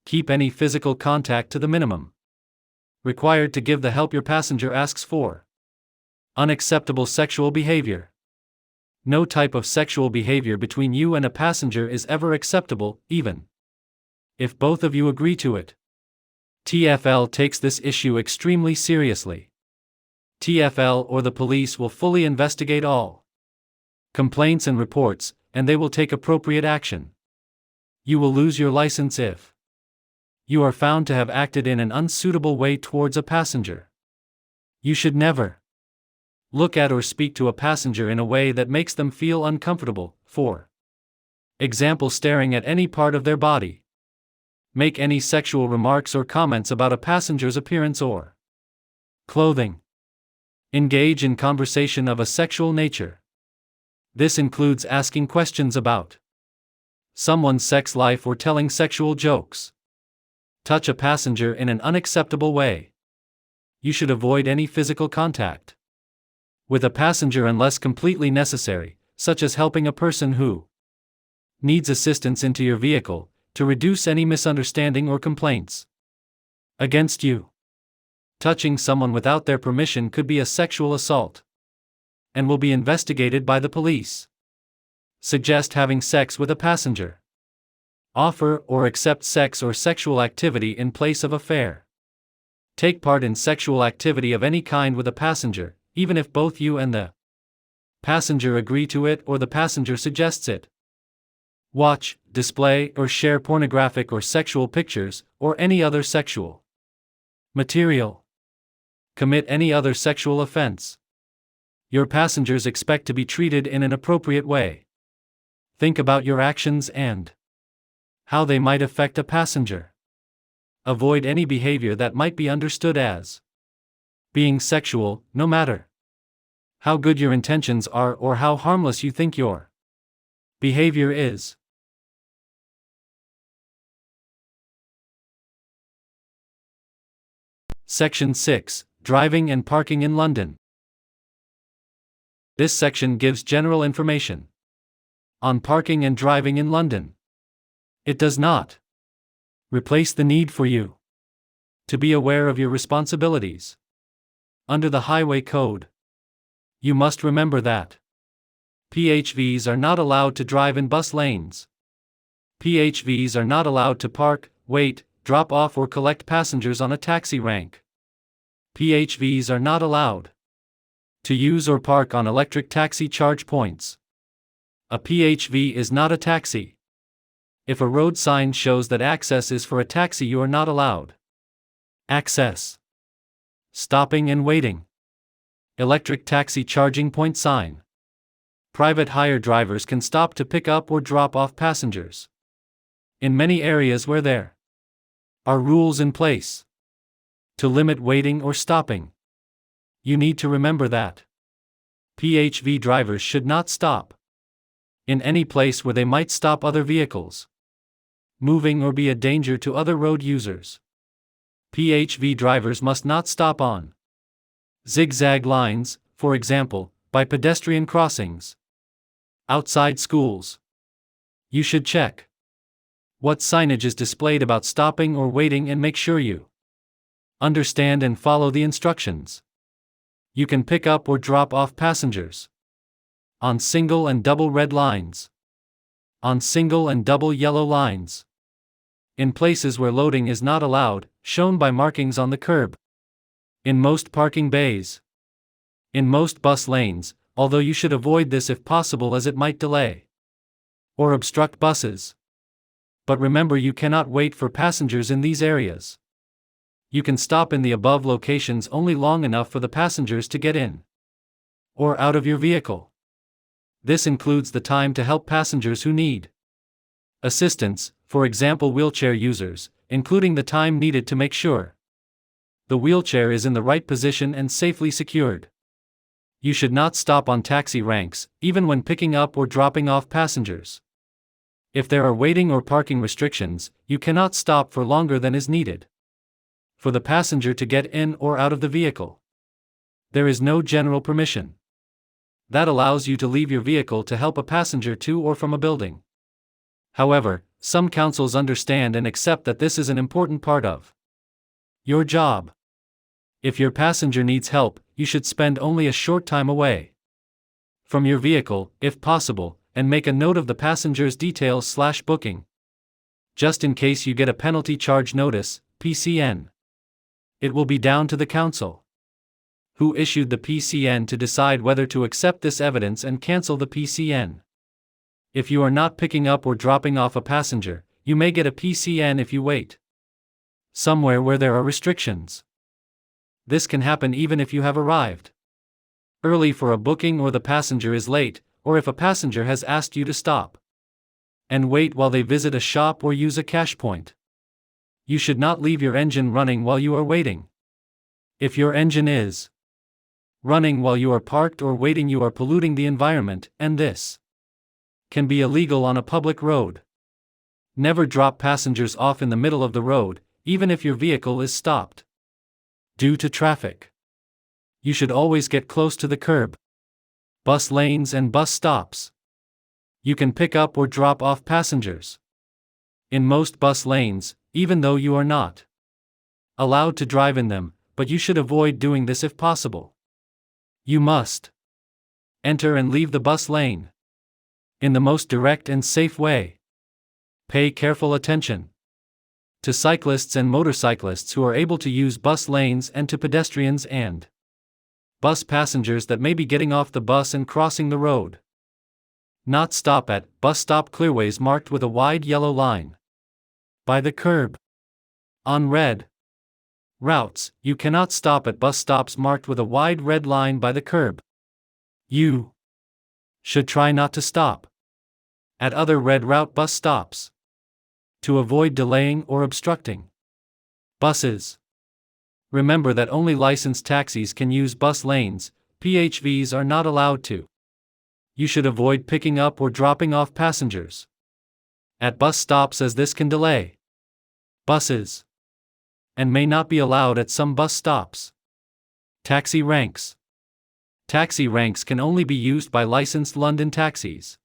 Keep any physical contact to the minimum required to give the help your passenger asks for. Unacceptable sexual behavior. No type of sexual behavior between you and a passenger is ever acceptable, even if both of you agree to it. TFL takes this issue extremely seriously. TFL or the police will fully investigate all complaints and reports, and they will take appropriate action. You will lose your license if you are found to have acted in an unsuitable way towards a passenger. You should never look at or speak to a passenger in a way that makes them feel uncomfortable, for example, staring at any part of their body. Make any sexual remarks or comments about a passenger's appearance or clothing. Engage in conversation of a sexual nature. This includes asking questions about someone's sex life or telling sexual jokes. Touch a passenger in an unacceptable way. You should avoid any physical contact with a passenger unless completely necessary, such as helping a person who needs assistance into your vehicle, to reduce any misunderstanding or complaints against you. Touching someone without their permission could be a sexual assault and will be investigated by the police. Suggest having sex with a passenger. Offer or accept sex or sexual activity in place of a fare. Take part in sexual activity of any kind with a passenger, even if both you and the passenger agree to it or the passenger suggests it. Watch, display, or share pornographic or sexual pictures, or any other sexual material. Commit any other sexual offense. Your passengers expect to be treated in an appropriate way. Think about your actions and how they might affect a passenger. Avoid any behavior that might be understood as being sexual, no matter how good your intentions are or how harmless you think your behavior is. Section 6. Driving and Parking in London. This section gives general information on parking and driving in London. It does not replace the need for you to be aware of your responsibilities under the Highway Code. You must remember that PHVs are not allowed to drive in bus lanes. PHVs are not allowed to park, wait, drop off or collect passengers on a taxi rank. PHVs are not allowed to use or park on electric taxi charge points. A PHV is not a taxi. If a road sign shows that access is for a taxi, you are not allowed access. Stopping and waiting. Electric taxi charging point sign. Private hire drivers can stop to pick up or drop off passengers. In many areas where there are rules in place to limit waiting or stopping, you need to remember that PHV drivers should not stop in any place where they might stop other vehicles moving or be a danger to other road users. PHV drivers must not stop on zigzag lines, for example, by pedestrian crossings. Outside schools, you should check what signage is displayed about stopping or waiting and make sure you understand and follow the instructions. You can pick up or drop off passengers on single and double red lines, on single and double yellow lines, in places where loading is not allowed, shown by markings on the curb, in most parking bays, in most bus lanes, although you should avoid this if possible as it might delay or obstruct buses. But remember, you cannot wait for passengers in these areas. You can stop in the above locations only long enough for the passengers to get in or out of your vehicle. This includes the time to help passengers who need assistance, for example wheelchair users, including the time needed to make sure the wheelchair is in the right position and safely secured. You should not stop on taxi ranks, even when picking up or dropping off passengers. If there are waiting or parking restrictions, you cannot stop for longer than is needed for the passenger to get in or out of the vehicle. There is no general permission that allows you to leave your vehicle to help a passenger to or from a building. However, some councils understand and accept that this is an important part of your job. If your passenger needs help, you should spend only a short time away from your vehicle, if possible, and make a note of the passenger's details/booking. Just in case you get a penalty charge notice, PCN. It will be down to the council who issued the PCN to decide whether to accept this evidence and cancel the PCN. If you are not picking up or dropping off a passenger, you may get a PCN if you wait somewhere where there are restrictions. This can happen even if you have arrived early for a booking or the passenger is late, or if a passenger has asked you to stop and wait while they visit a shop or use a cash point. You should not leave your engine running while you are waiting. If your engine is running while you are parked or waiting, you are polluting the environment, and this can be illegal on a public road. Never drop passengers off in the middle of the road, even if your vehicle is stopped due to traffic. You should always get close to the curb, bus lanes and bus stops. You can pick up or drop off passengers in most bus lanes, even though you are not allowed to drive in them, but you should avoid doing this if possible. You must enter and leave the bus lane in the most direct and safe way. Pay careful attention to cyclists and motorcyclists who are able to use bus lanes, and to pedestrians and bus passengers that may be getting off the bus and crossing the road. Not stop at bus stop clearways marked with a wide yellow line by the curb. On red routes, you cannot stop at bus stops marked with a wide red line by the curb. You should try not to stop at other red route bus stops to avoid delaying or obstructing buses. Remember that only licensed taxis can use bus lanes, PHVs are not allowed to. You should avoid picking up or dropping off passengers at bus stops, as this can delay buses and may not be allowed at some bus stops. Taxi ranks. Taxi ranks can only be used by licensed London taxis,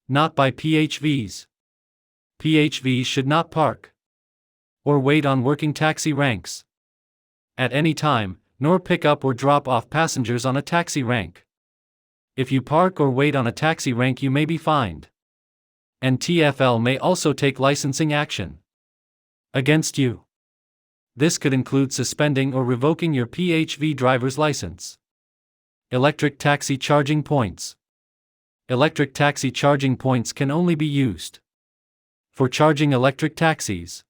not by PHVs. PHVs should not park or wait on working taxi ranks at any time, nor pick up or drop off passengers on a taxi rank. If you park or wait on a taxi rank, you may be fined, and TFL may also take licensing action against you. This could include suspending or revoking your PHV driver's license. Electric taxi charging points. Electric taxi charging points can only be used for charging electric taxis.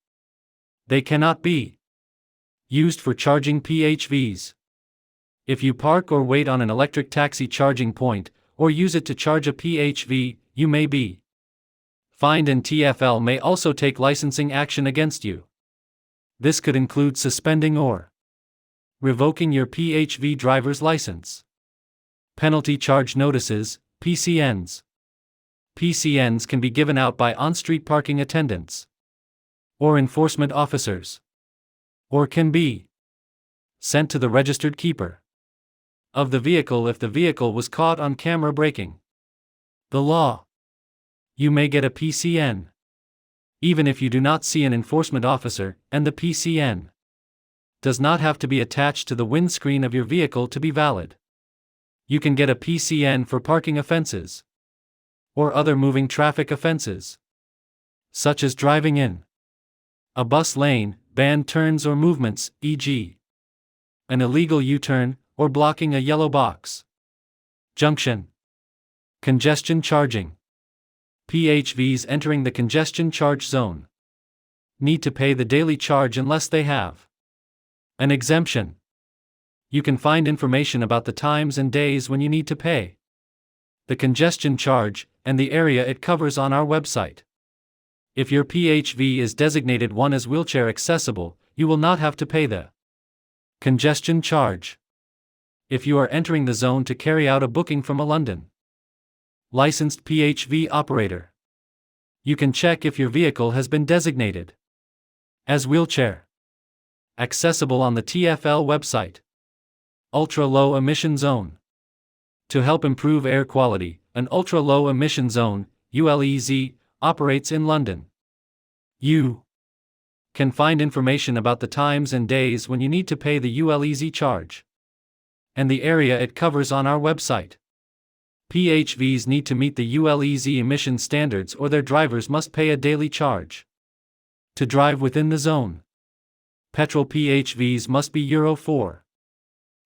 They cannot be used for charging PHVs. If you park or wait on an electric taxi charging point, or use it to charge a PHV, you may be fined, and TFL may also take licensing action against you. This could include suspending or revoking your PHV driver's license. Penalty charge notices, PCNs. PCNs can be given out by on-street parking attendants or enforcement officers, or can be sent to the registered keeper of the vehicle if the vehicle was caught on camera breaking the law. You may get a PCN even if you do not see an enforcement officer, and the PCN does not have to be attached to the windscreen of your vehicle to be valid. You can get a PCN for parking offenses or other moving traffic offenses, such as driving in a bus lane, banned turns or movements, e.g., an illegal U-turn, or blocking a yellow box junction. Congestion charging. PHVs entering the congestion charge zone need to pay the daily charge unless they have an exemption. You can find information about the times and days when you need to pay the congestion charge and the area it covers on our website. If your PHV is designated one as wheelchair accessible, you will not have to pay the congestion charge if you are entering the zone to carry out a booking from a London licensed PHV operator. You can check if your vehicle has been designated as wheelchair accessible on the TFL website. Ultra-low emission zone. To help improve air quality, an ultra-low emission zone, ULEZ, operates in London. You can find information about the times and days when you need to pay the ULEZ charge and the area it covers on our website. PHVs need to meet the ULEZ emission standards, or their drivers must pay a daily charge to drive within the zone. Petrol PHVs must be Euro 4.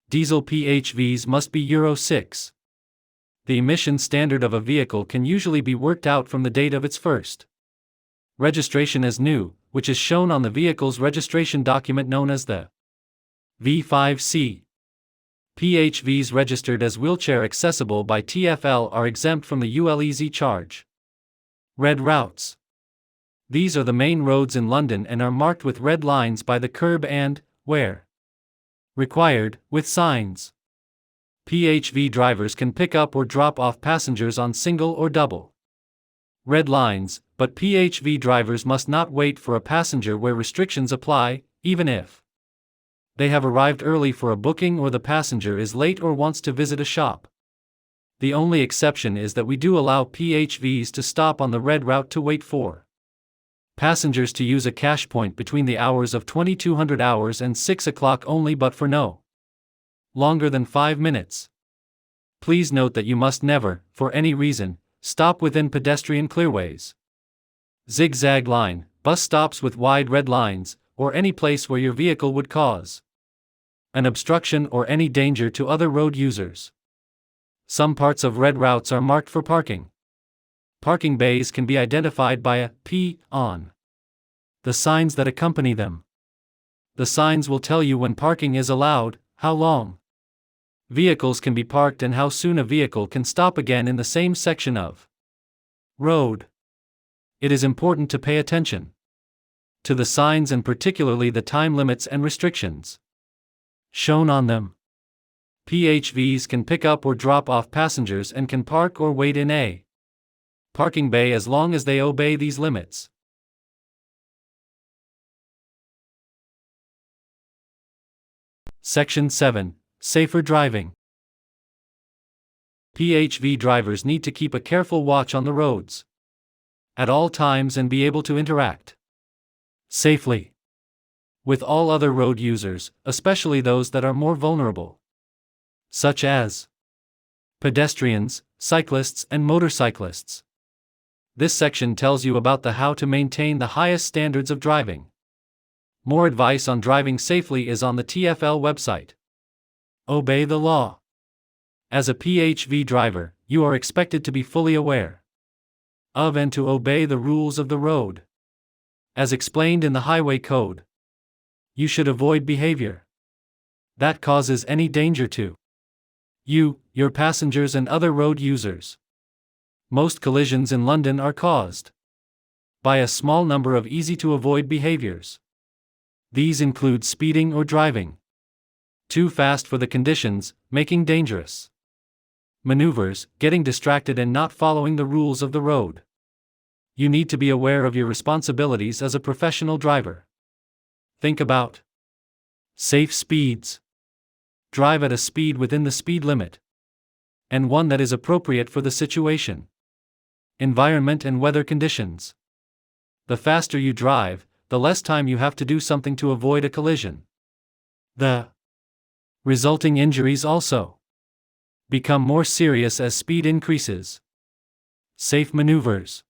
Diesel PHVs must be Euro 6. The emission standard of a vehicle can usually be worked out from the date of its first registration as new, which is shown on the vehicle's registration document known as the V5C. PHVs registered as wheelchair accessible by TFL are exempt from the ULEZ charge. Red routes. These are the main roads in London and are marked with red lines by the curb and, where required, with signs. PHV drivers can pick up or drop off passengers on single or double red lines, but PHV drivers must not wait for a passenger where restrictions apply, even if they have arrived early for a booking or the passenger is late or wants to visit a shop. The only exception is that we do allow PHVs to stop on the red route to wait for passengers to use a cash point between the hours of 2200 hours and 6 o'clock only, but for no longer than 5 minutes. Please note that you must never, for any reason, Stop within pedestrian clearways. Zigzag line, bus stops with wide red lines, or any place where your vehicle would cause an obstruction or any danger to other road users. Some parts of red routes are marked for parking. Parking bays can be identified by a P on the signs that accompany them. The signs will tell you when parking is allowed, how long vehicles can be parked, and how soon a vehicle can stop again in the same section of road. It is important to pay attention to the signs, and particularly the time limits and restrictions shown on them. PHVs can pick up or drop off passengers and can park or wait in a parking bay as long as they obey these limits. Section 7. Safer driving. PHV drivers need to keep a careful watch on the roads at all times and be able to interact safely with all other road users, especially those that are more vulnerable, such as pedestrians, cyclists, and motorcyclists. This section tells you about the how to maintain the highest standards of driving. More advice on driving safely is on the TFL website. Obey the law. As a PHV driver, you are expected to be fully aware of and to obey the rules of the road. As explained in the Highway Code, you should avoid behavior that causes any danger to you, your passengers, and other road users. Most collisions in London are caused by a small number of easy-to-avoid behaviors. These include speeding or driving too fast for the conditions, making dangerous maneuvers, getting distracted, and not following the rules of the road. You need to be aware of your responsibilities as a professional driver. Think about safe speeds. Drive at a speed within the speed limit, and one that is appropriate for the situation, environment, and weather conditions. The faster you drive, the less time you have to do something to avoid a collision. The resulting injuries also become more serious as speed increases. Safe maneuvers.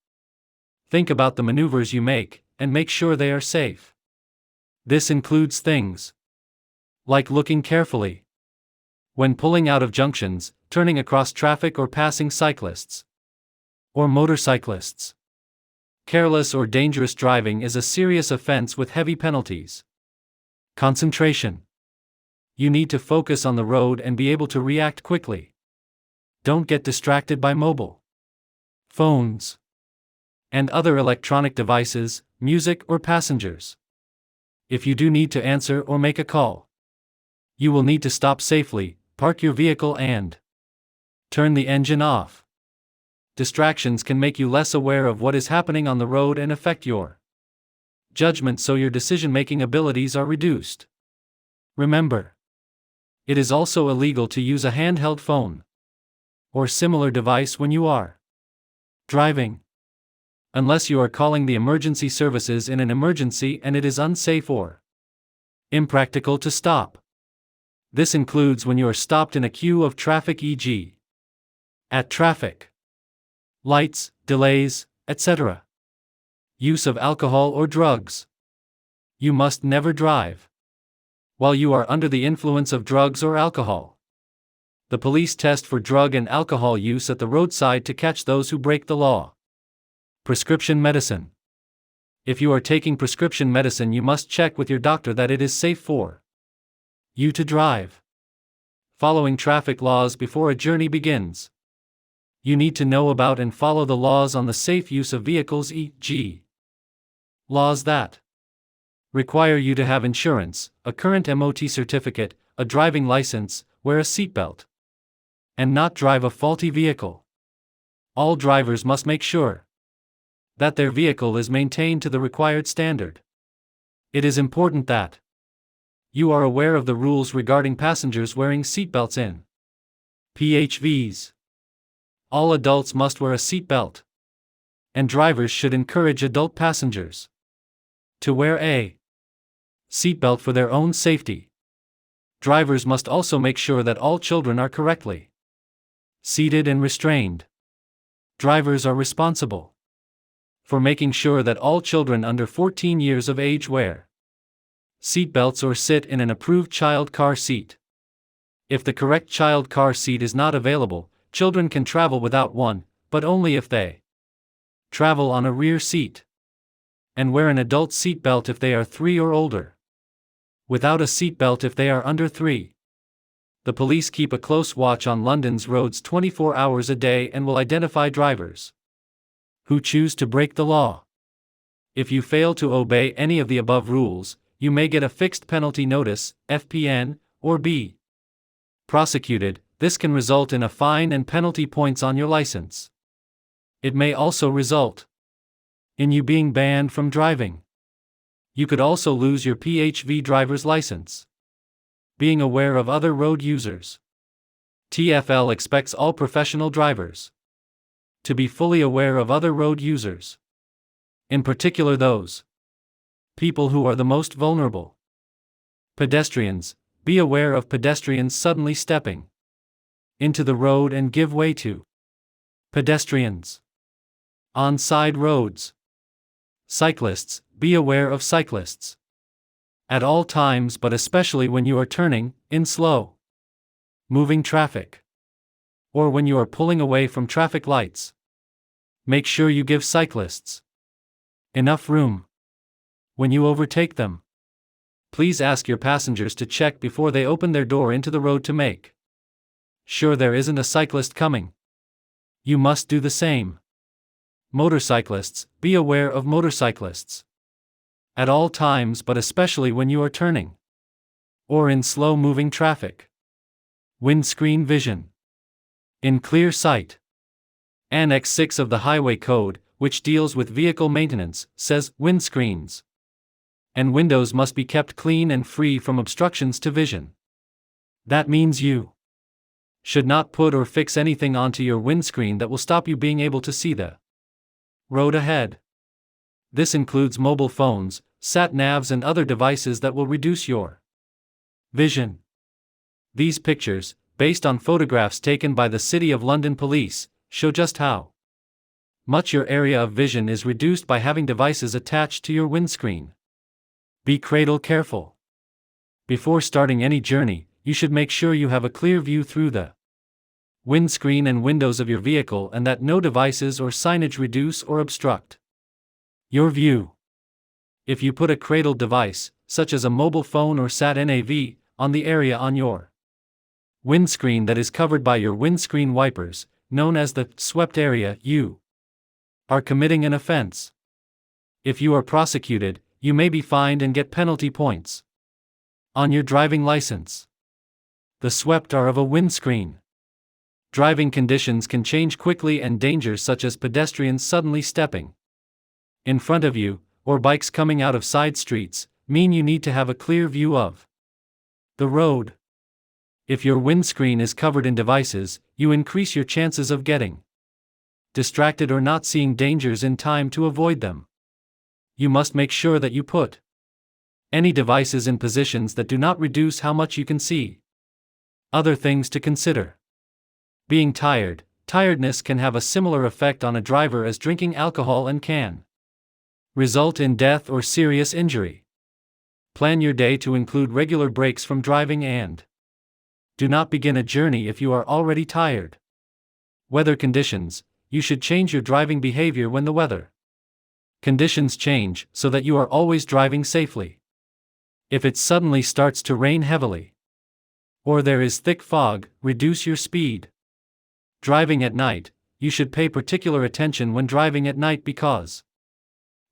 Think about the maneuvers you make, and make sure they are safe. This includes things like looking carefully when pulling out of junctions, turning across traffic, or passing cyclists or motorcyclists. Careless or dangerous driving is a serious offense with heavy penalties. Concentration. You need to focus on the road and be able to react quickly. Don't get distracted by mobile phones and other electronic devices, music, or passengers. If you do need to answer or make a call, you will need to stop safely, park your vehicle, and turn the engine off. Distractions can make you less aware of what is happening on the road and affect your judgment, so your decision-making abilities are reduced. Remember, it is also illegal to use a handheld phone or similar device when you are driving, unless you are calling the emergency services in an emergency and it is unsafe or impractical to stop. This includes when you are stopped in a queue of traffic, e.g., at traffic lights, delays, etc. Use of alcohol or drugs. You must never drive while you are under the influence of drugs or alcohol. The police test for drug and alcohol use at the roadside to catch those who break the law. Prescription medicine. If you are taking prescription medicine, you must check with your doctor that it is safe for you to drive. Following traffic laws before a journey begins. You need to know about and follow the laws on the safe use of vehicles, e.g., laws that require you to have insurance, a current MOT certificate, a driving license, wear a seatbelt, and not drive a faulty vehicle. All drivers must make sure that their vehicle is maintained to the required standard. It is important that you are aware of the rules regarding passengers wearing seatbelts in PHVs. All adults must wear a seatbelt, and drivers should encourage adult passengers to wear a seatbelt for their own safety. Drivers must also make sure that all children are correctly seated and restrained. Drivers are responsible for making sure that all children under 14 years of age wear seat belts or sit in an approved child car seat. If the correct child car seat is not available, children can travel without one, but only if they travel on a rear seat, and wear an adult seat belt if they are 3 or older. Without a seat belt if they are under 3. The police keep a close watch on London's roads 24 hours a day and will identify drivers who choose to break the law. If you fail to obey any of the above rules, you may get a fixed penalty notice, FPN, or be prosecuted. This can result in a fine and penalty points on your license. It may also result in you being banned from driving. You could also lose your PHV driver's license. Being aware of other road users. TFL expects all professional drivers to be fully aware of other road users, in particular those people who are the most vulnerable. Pedestrians, be aware of pedestrians suddenly stepping into the road and give way to pedestrians on side roads. Cyclists, be aware of cyclists at all times, but especially when you are turning in slow moving traffic or when you are pulling away from traffic lights. Make sure you give cyclists enough room when you overtake them. Please ask your passengers to check before they open their door into the road to make sure there isn't a cyclist coming. You must do the same. Motorcyclists, be aware of motorcyclists at all times, but especially when you are turning or in slow-moving traffic. Windscreen vision in clear sight. Annex 6 of the Highway Code, which deals with vehicle maintenance, says windscreens and windows must be kept clean and free from obstructions to vision. That means you should not put or fix anything onto your windscreen that will stop you being able to see the road ahead. This includes mobile phones, sat-navs, and other devices that will reduce your vision. These pictures, based on photographs taken by the City of London Police, show just how much your area of vision is reduced by having devices attached to your windscreen. Be cradle careful. Before starting any journey, you should make sure you have a clear view through the windscreen and windows of your vehicle and that no devices or signage reduce or obstruct your view. If you put a cradle device, such as a mobile phone or sat-nav, on the area on your windscreen that is covered by your windscreen wipers, known as the swept area, you are committing an offense. If you are prosecuted, you may be fined and get penalty points on your driving license. The swept are of a windscreen. Driving conditions can change quickly, and dangers such as pedestrians suddenly stepping in front of you, or bikes coming out of side streets, mean you need to have a clear view of the road. If your windscreen is covered in devices, you increase your chances of getting distracted or not seeing dangers in time to avoid them. You must make sure that you put any devices in positions that do not reduce how much you can see. Other things to consider. Being tired. Tiredness can have a similar effect on a driver as drinking alcohol and can result in death or serious injury. Plan your day to include regular breaks from driving and do not begin a journey if you are already tired. Weather conditions. You should change your driving behavior when the weather conditions change so that you are always driving safely. If it suddenly starts to rain heavily or there is thick fog, reduce your speed. Driving at night. You should pay particular attention when driving at night because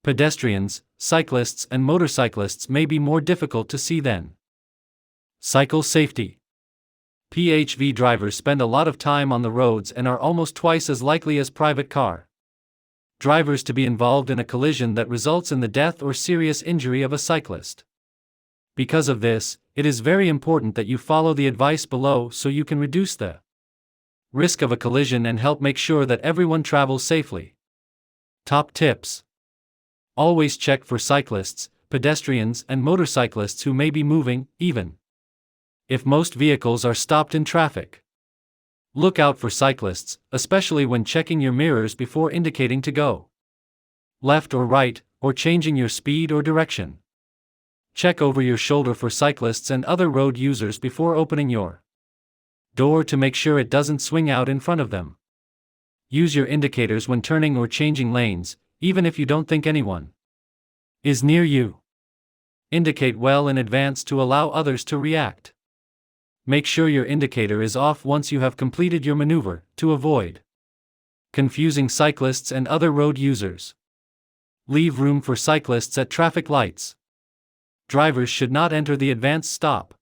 pedestrians, cyclists, and motorcyclists may be more difficult to see than cycle safety. PHV drivers spend a lot of time on the roads and are almost twice as likely as private car drivers to be involved in a collision that results in the death or serious injury of a cyclist. Because of this, it is very important that you follow the advice below so you can reduce the risk of a collision and help make sure that everyone travels safely. Top tips. Always check for cyclists, pedestrians, and motorcyclists who may be moving, even if most vehicles are stopped in traffic. Look out for cyclists, especially when checking your mirrors before indicating to go left or right, or changing your speed or direction. Check over your shoulder for cyclists and other road users before opening your door to make sure it doesn't swing out in front of them. Use your indicators when turning or changing lanes, even if you don't think anyone is near you. Indicate well in advance to allow others to react. Make sure your indicator is off once you have completed your maneuver, to avoid confusing cyclists and other road users. Leave room for cyclists at traffic lights. Drivers should not enter the advanced stop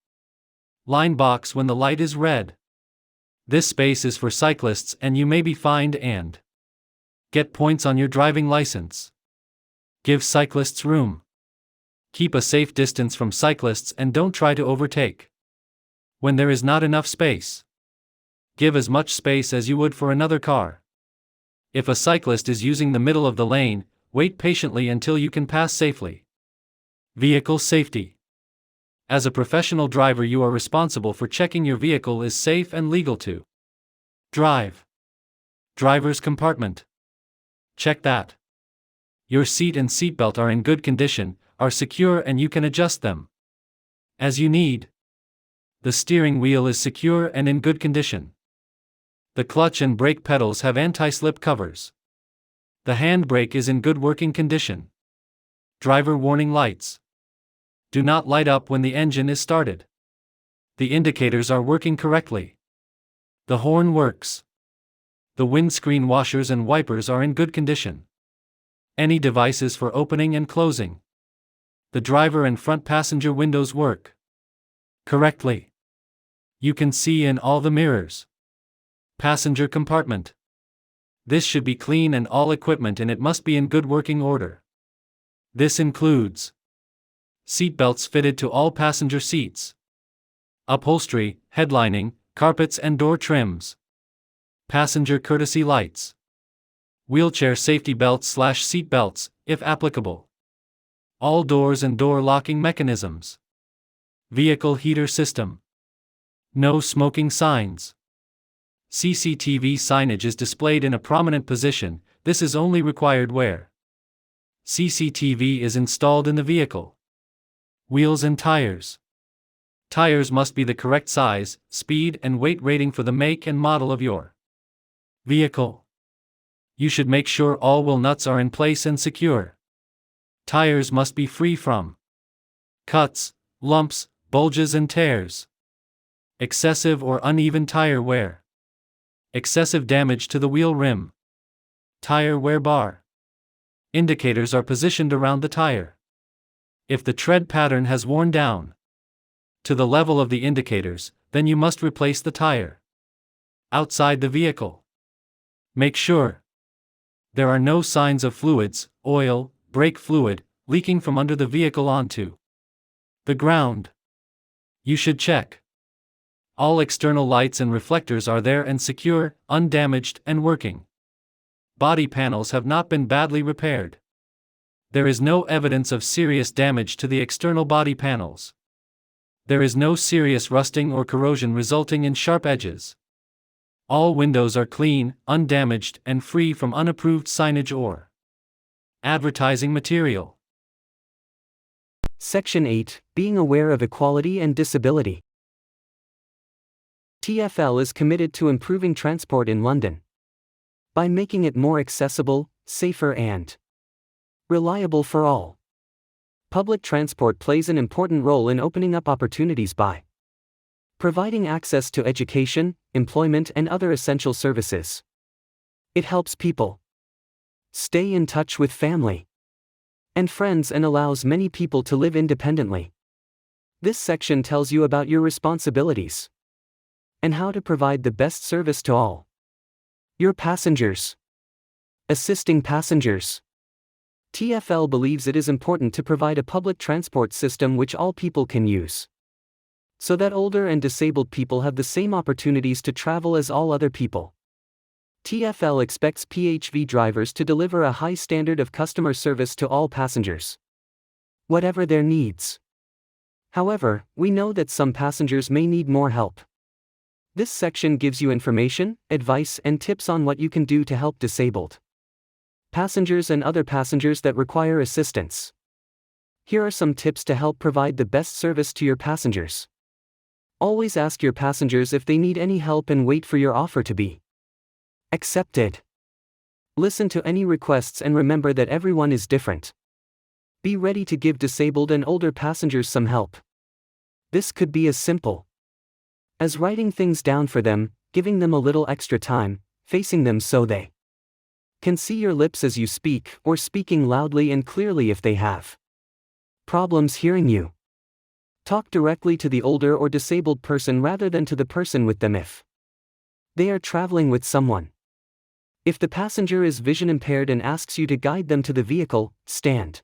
line box when the light is red. This space is for cyclists and you may be fined and get points on your driving license. Give cyclists room. Keep a safe distance from cyclists and don't try to overtake when there is not enough space. Give as much space as you would for another car. If a cyclist is using the middle of the lane, wait patiently until you can pass safely. Vehicle safety. As a professional driver, you are responsible for checking your vehicle is safe and legal to drive. Driver's compartment. Check that your seat and seatbelt are in good condition, are secure, and you can adjust them as you need. The steering wheel is secure and in good condition. The clutch and brake pedals have anti-slip covers. The handbrake is in good working condition. Driver warning lights do not light up when the engine is started. The indicators are working correctly. The horn works. The windscreen washers and wipers are in good condition. Any devices for opening and closing. The driver and front passenger windows work correctly. You can see in all the mirrors. Passenger compartment. This should be clean and all equipment in it must be in good working order. This includes seatbelts fitted to all passenger seats, upholstery, headlining, carpets and door trims, passenger courtesy lights, wheelchair safety belts/seat belts, if applicable, all doors and door locking mechanisms, vehicle heater system. No smoking signs. CCTV signage is displayed in a prominent position. This is only required where CCTV is installed in the vehicle. Wheels and tires. Tires must be the correct size, speed, and weight rating for the make and model of your vehicle. You should make sure all wheel nuts are in place and secure. Tires must be free from cuts, lumps, bulges, and tears. Excessive or uneven tire wear. Excessive damage to the wheel rim. Tire wear bar. Indicators are positioned around the tire. If the tread pattern has worn down to the level of the indicators, then you must replace the tire outside the vehicle. Make sure there are no signs of fluids, oil, brake fluid, leaking from under the vehicle onto the ground. You should check all external lights and reflectors are there and secure, undamaged, and working. Body panels have not been badly repaired. There is no evidence of serious damage to the external body panels. There is no serious rusting or corrosion resulting in sharp edges. All windows are clean, undamaged, and free from unapproved signage or advertising material. Section 8. Being aware of equality and disability. TfL is committed to improving transport in London by making it more accessible, safer, and reliable for all. Public transport plays an important role in opening up opportunities by providing access to education, employment, and other essential services. It helps people stay in touch with family and friends and allows many people to live independently. This section tells you about your responsibilities and how to provide the best service to all your passengers. Assisting passengers. TfL believes it is important to provide a public transport system which all people can use, so that older and disabled people have the same opportunities to travel as all other people. TfL expects PHV drivers to deliver a high standard of customer service to all passengers, whatever their needs. However, we know that some passengers may need more help. This section gives you information, advice, and tips on what you can do to help disabled passengers and other passengers that require assistance. Here are some tips to help provide the best service to your passengers. Always ask your passengers if they need any help and wait for your offer to be accepted. Listen to any requests and remember that everyone is different. Be ready to give disabled and older passengers some help. This could be as simple as writing things down for them, giving them a little extra time, facing them so they can see your lips as you speak, or speaking loudly and clearly if they have problems hearing you. Talk directly to the older or disabled person rather than to the person with them if they are traveling with someone. If the passenger is vision impaired and asks you to guide them to the vehicle, stand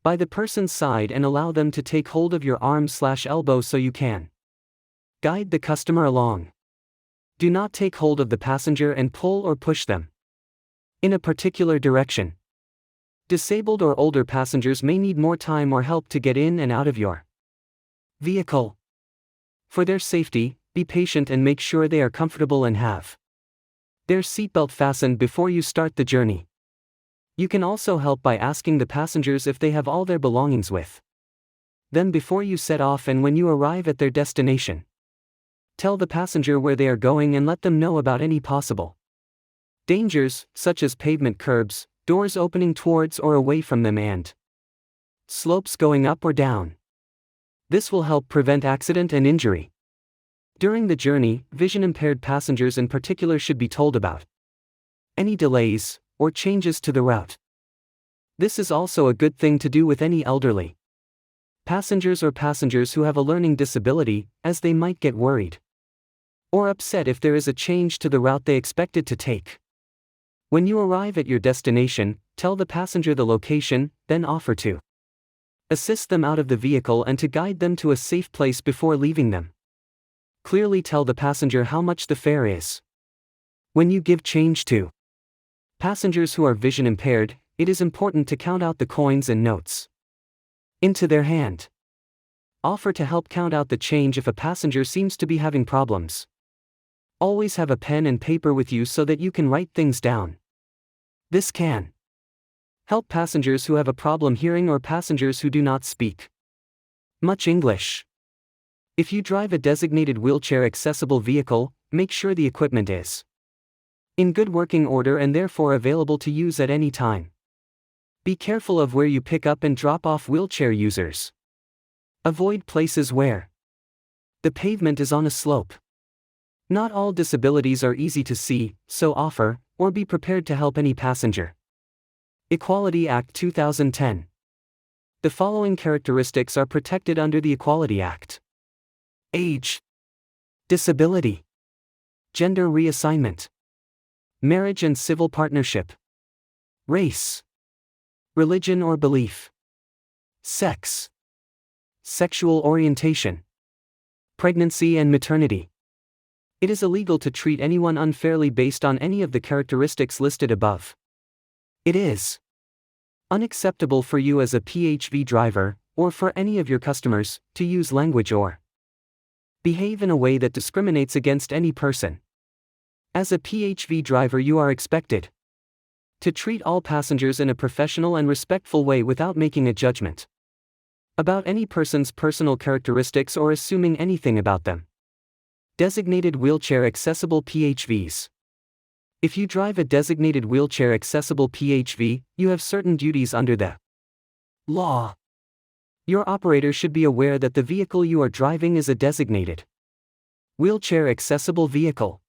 by the person's side and allow them to take hold of your arm/elbow so you can guide the customer along. Do not take hold of the passenger and pull or push them in a particular direction. Disabled or older passengers may need more time or help to get in and out of your vehicle. For their safety, be patient and make sure they are comfortable and have their seatbelt fastened before you start the journey. You can also help by asking the passengers if they have all their belongings with them before you set off, and when you arrive at their destination, tell the passenger where they are going and let them know about any possible dangers, such as pavement curbs, doors opening towards or away from them, and slopes going up or down. This will help prevent accident and injury. During the journey, vision-impaired passengers in particular should be told about any delays or changes to the route. This is also a good thing to do with any elderly passengers or passengers who have a learning disability, as they might get worried or upset if there is a change to the route they expected to take. When you arrive at your destination, tell the passenger the location, then offer to assist them out of the vehicle and to guide them to a safe place before leaving them. Clearly tell the passenger how much the fare is. When you give change to passengers who are vision impaired, it is important to count out the coins and notes into their hand. Offer to help count out the change if a passenger seems to be having problems. Always have a pen and paper with you so that you can write things down. This can help passengers who have a problem hearing or passengers who do not speak much English. If you drive a designated wheelchair-accessible vehicle, make sure the equipment is in good working order and therefore available to use at any time. Be careful of where you pick up and drop off wheelchair users. Avoid places where the pavement is on a slope. Not all disabilities are easy to see, so offer, or be prepared to help any passenger. Equality Act 2010. The following characteristics are protected under the Equality Act: age, disability, gender reassignment, marriage and civil partnership, race, religion or belief, sex, sexual orientation, pregnancy and maternity. It is illegal to treat anyone unfairly based on any of the characteristics listed above. It is unacceptable for you as a PHV driver, or for any of your customers, to use language or behave in a way that discriminates against any person. As a PHV driver, you are expected to treat all passengers in a professional and respectful way without making a judgment about any person's personal characteristics or assuming anything about them. Designated Wheelchair Accessible PHVs. If you drive a designated wheelchair accessible PHV, you have certain duties under the law. Your operator should be aware that the vehicle you are driving is a designated wheelchair accessible vehicle.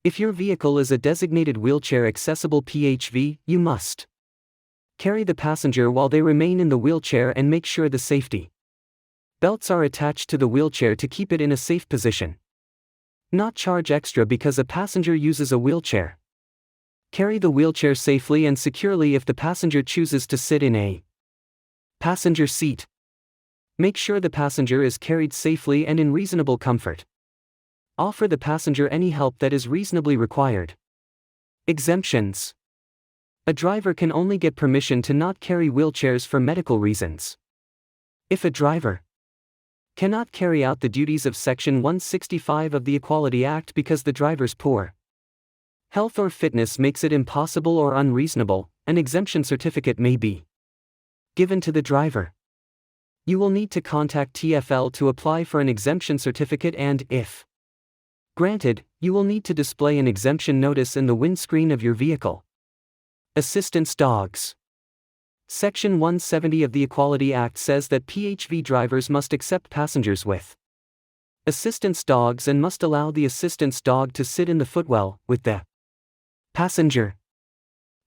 If your vehicle is a designated wheelchair accessible PHV, you must carry the passenger while they remain in the wheelchair and make sure the safety belts are attached to the wheelchair to keep it in a safe position. Not charge extra because a passenger uses a wheelchair. Carry the wheelchair safely and securely if the passenger chooses to sit in a passenger seat. Make sure the passenger is carried safely and in reasonable comfort. Offer the passenger any help that is reasonably required. Exemptions. A driver can only get permission to not carry wheelchairs for medical reasons. If a driver cannot carry out the duties of Section 165 of the Equality Act because the driver's poor health or fitness makes it impossible or unreasonable, an exemption certificate may be given to the driver. You will need to contact TFL to apply for an exemption certificate and, if granted, you will need to display an exemption notice in the windscreen of your vehicle. Assistance dogs. Section 170 of the Equality Act says that PHV drivers must accept passengers with assistance dogs and must allow the assistance dog to sit in the footwell with the passenger.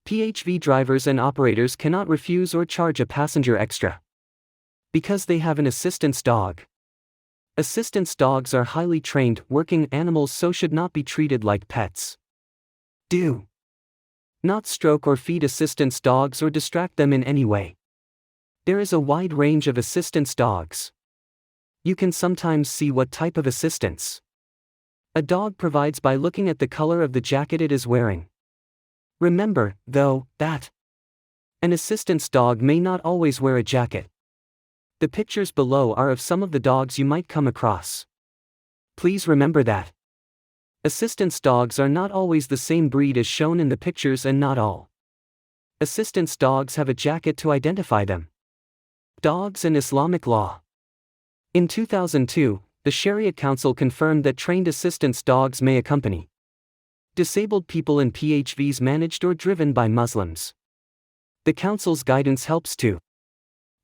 PHV drivers and operators cannot refuse or charge a passenger extra because they have an assistance dog. Assistance dogs are highly trained, working animals, so should not be treated like pets. Do not stroke or feed assistance dogs or distract them in any way. There is a wide range of assistance dogs. You can sometimes see what type of assistance a dog provides by looking at the color of the jacket it is wearing. Remember, though, that an assistance dog may not always wear a jacket. The pictures below are of some of the dogs you might come across. Please remember that assistance dogs are not always the same breed as shown in the pictures, and not all assistance dogs have a jacket to identify them. Dogs and Islamic law. In 2002, the Sharia Council confirmed that trained assistance dogs may accompany disabled people in PHVs managed or driven by Muslims. The Council's guidance helps to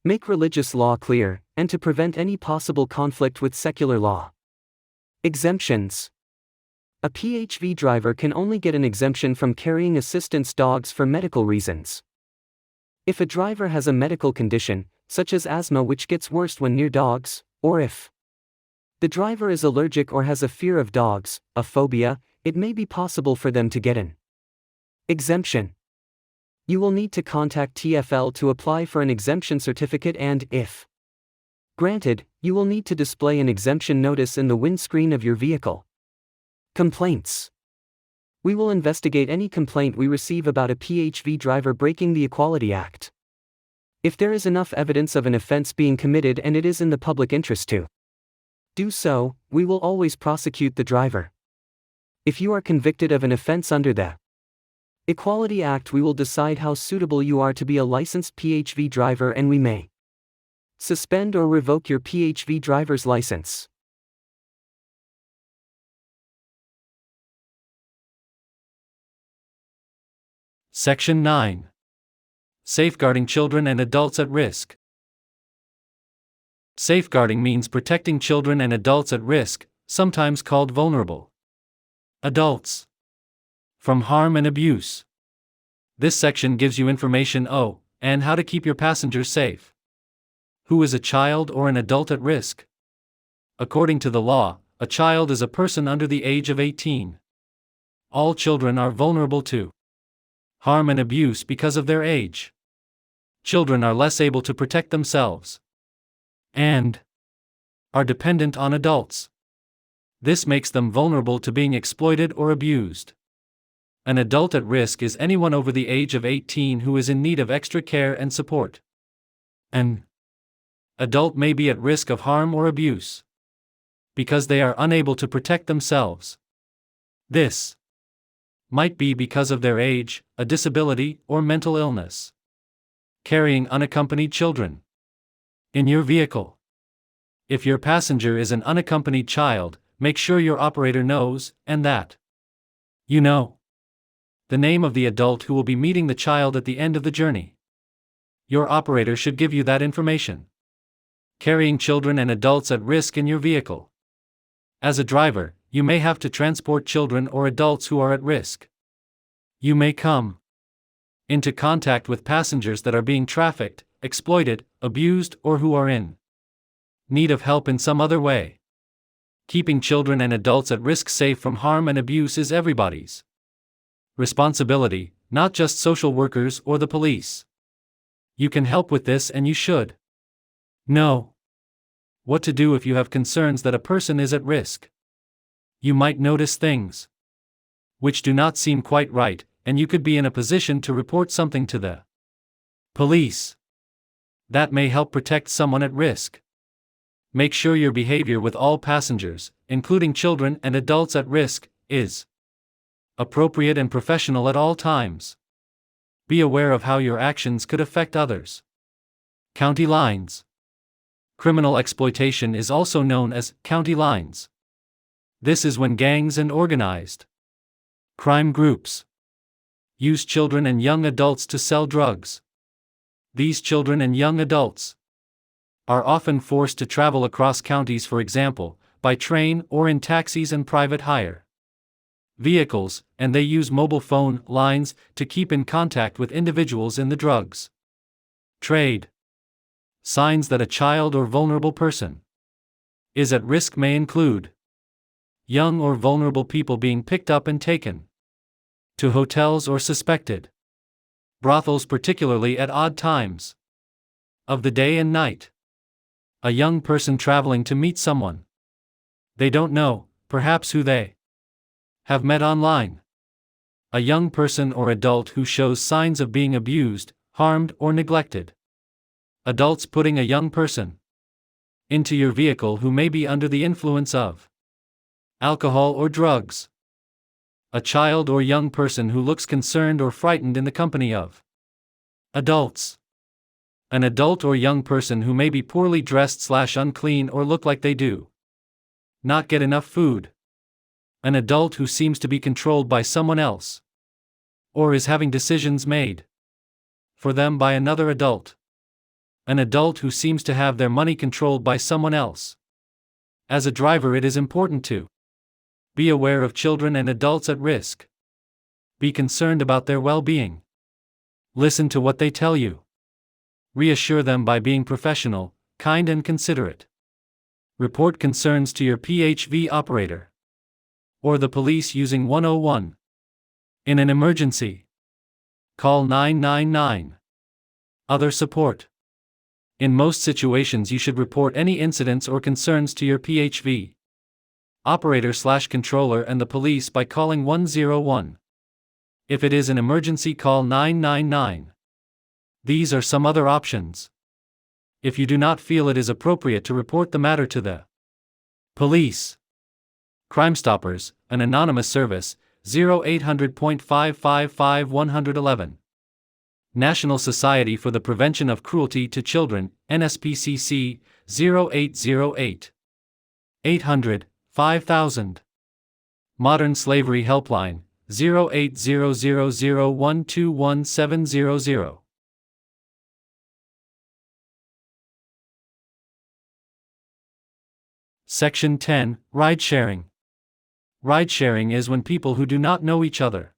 make religious law clear, and to prevent any possible conflict with secular law. Exemptions. A PHV driver can only get an exemption from carrying assistance dogs for medical reasons. If a driver has a medical condition, such as asthma, which gets worse when near dogs, or if the driver is allergic or has a fear of dogs, a phobia, it may be possible for them to get an exemption. You will need to contact TFL to apply for an exemption certificate and, if granted, you will need to display an exemption notice in the windscreen of your vehicle. Complaints. We will investigate any complaint we receive about a PHV driver breaking the Equality Act. If there is enough evidence of an offense being committed and it is in the public interest to do so, we will always prosecute the driver. If you are convicted of an offense under the Equality Act, we will decide how suitable you are to be a licensed PHV driver, and we may suspend or revoke your PHV driver's license. Section 9. Safeguarding children and adults at risk. Safeguarding means protecting children and adults at risk, sometimes called vulnerable adults, from harm and abuse. This section gives you information and how to keep your passengers safe. Who is a child or an adult at risk? According to the law, a child is a person under the age of 18. All children are vulnerable to harm and abuse because of their age. Children are less able to protect themselves and are dependent on adults. This makes them vulnerable to being exploited or abused. An adult at risk is anyone over the age of 18 who is in need of extra care and support. An adult may be at risk of harm or abuse because they are unable to protect themselves. This might be because of their age, a disability, or mental illness. Carrying unaccompanied children in your vehicle. If your passenger is an unaccompanied child, make sure your operator knows, and that you know the name of the adult who will be meeting the child at the end of the journey. Your operator should give you that information. Carrying children and adults at risk in your vehicle. As a driver, you may have to transport children or adults who are at risk. You may come into contact with passengers that are being trafficked, exploited, abused, or who are in need of help in some other way. Keeping children and adults at risk safe from harm and abuse is everybody's responsibility, not just social workers or the police. You can help with this, and you should know what to do if you have concerns that a person is at risk. You might notice things which do not seem quite right, and you could be in a position to report something to the police. That may help protect someone at risk. Make sure your behavior with all passengers, including children and adults at risk, is appropriate and professional at all times. Be aware of how your actions could affect others. County lines. Criminal exploitation is also known as county lines. This is when gangs and organized crime groups use children and young adults to sell drugs. These children and young adults are often forced to travel across counties, for example, by train or in taxis and private hire vehicles, and they use mobile phone lines to keep in contact with individuals in the drugs trade. Signs that a child or vulnerable person is at risk may include young or vulnerable people being picked up and taken to hotels or suspected brothels, particularly at odd times of the day and night. A young person traveling to meet someone they don't know, perhaps who they have met online. A young person or adult who shows signs of being abused, harmed, or neglected. Adults putting a young person into your vehicle who may be under the influence of alcohol or drugs. A child or young person who looks concerned or frightened in the company of adults. An adult or young person who may be poorly dressed / unclean or look like they do not get enough food. An adult who seems to be controlled by someone else or is having decisions made for them by another adult. An adult who seems to have their money controlled by someone else. As a driver, it is important to be aware of children and adults at risk. Be concerned about their well-being. Listen to what they tell you. Reassure them by being professional, kind, and considerate. Report concerns to your PHV operator or the police using 101. In an emergency, call 999. Other support. In most situations, you should report any incidents or concerns to your PHV operator / controller and the police by calling 101. If it is an emergency, call 999. These are some other options. If you do not feel it is appropriate to report the matter to the police, Crime Stoppers, an anonymous service, 0800.555-111. National Society for the Prevention of Cruelty to Children, NSPCC, 0808 800 5000. Modern Slavery Helpline, 080001217000. Section 10, Ride-sharing. Ride-sharing is when people who do not know each other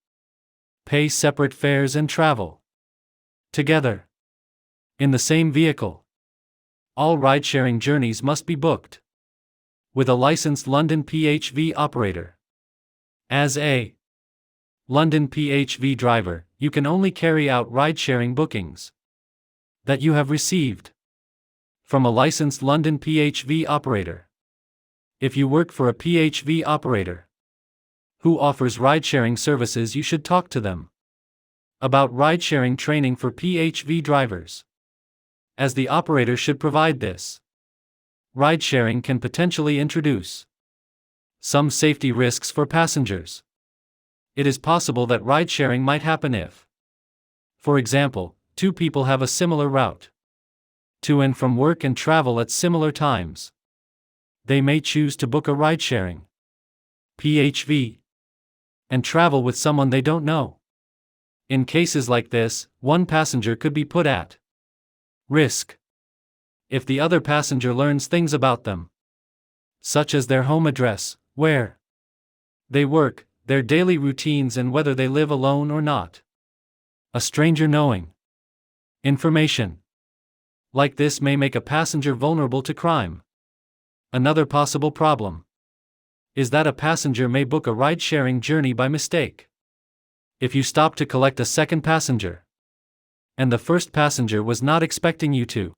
pay separate fares and travel together in the same vehicle. All ride-sharing journeys must be booked with a licensed London PHV operator. As a London PHV driver, you can only carry out ride-sharing bookings that you have received from a licensed London PHV operator. If you work for a PHV operator who offers ride-sharing services, you should talk to them about ride-sharing training for PHV drivers, as the operator should provide this. Ride-sharing can potentially introduce some safety risks for passengers. It is possible that ride-sharing might happen if, for example, two people have a similar route to and from work and travel at similar times. They may choose to book a ride-sharing PHV and travel with someone they don't know. In cases like this, one passenger could be put at risk if the other passenger learns things about them, such as their home address, where they work, their daily routines, and whether they live alone or not. A stranger knowing information like this may make a passenger vulnerable to crime. Another possible problem is that a passenger may book a ride-sharing journey by mistake. If you stop to collect a second passenger, and the first passenger was not expecting you to,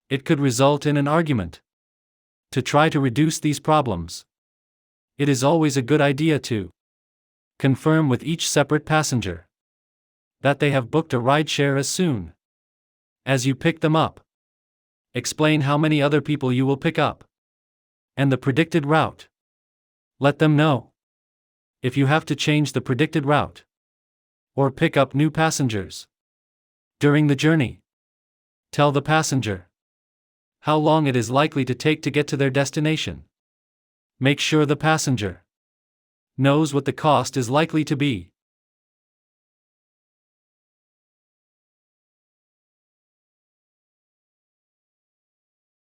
it could result in an argument. To try to reduce these problems, it is always a good idea to confirm with each separate passenger that they have booked a ride-share as soon as you pick them up. Explain how many other people you will pick up and the predicted route. Let them know if you have to change the predicted route or pick up new passengers during the journey. Tell the passenger how long it is likely to take to get to their destination. Make sure the passenger knows what the cost is likely to be.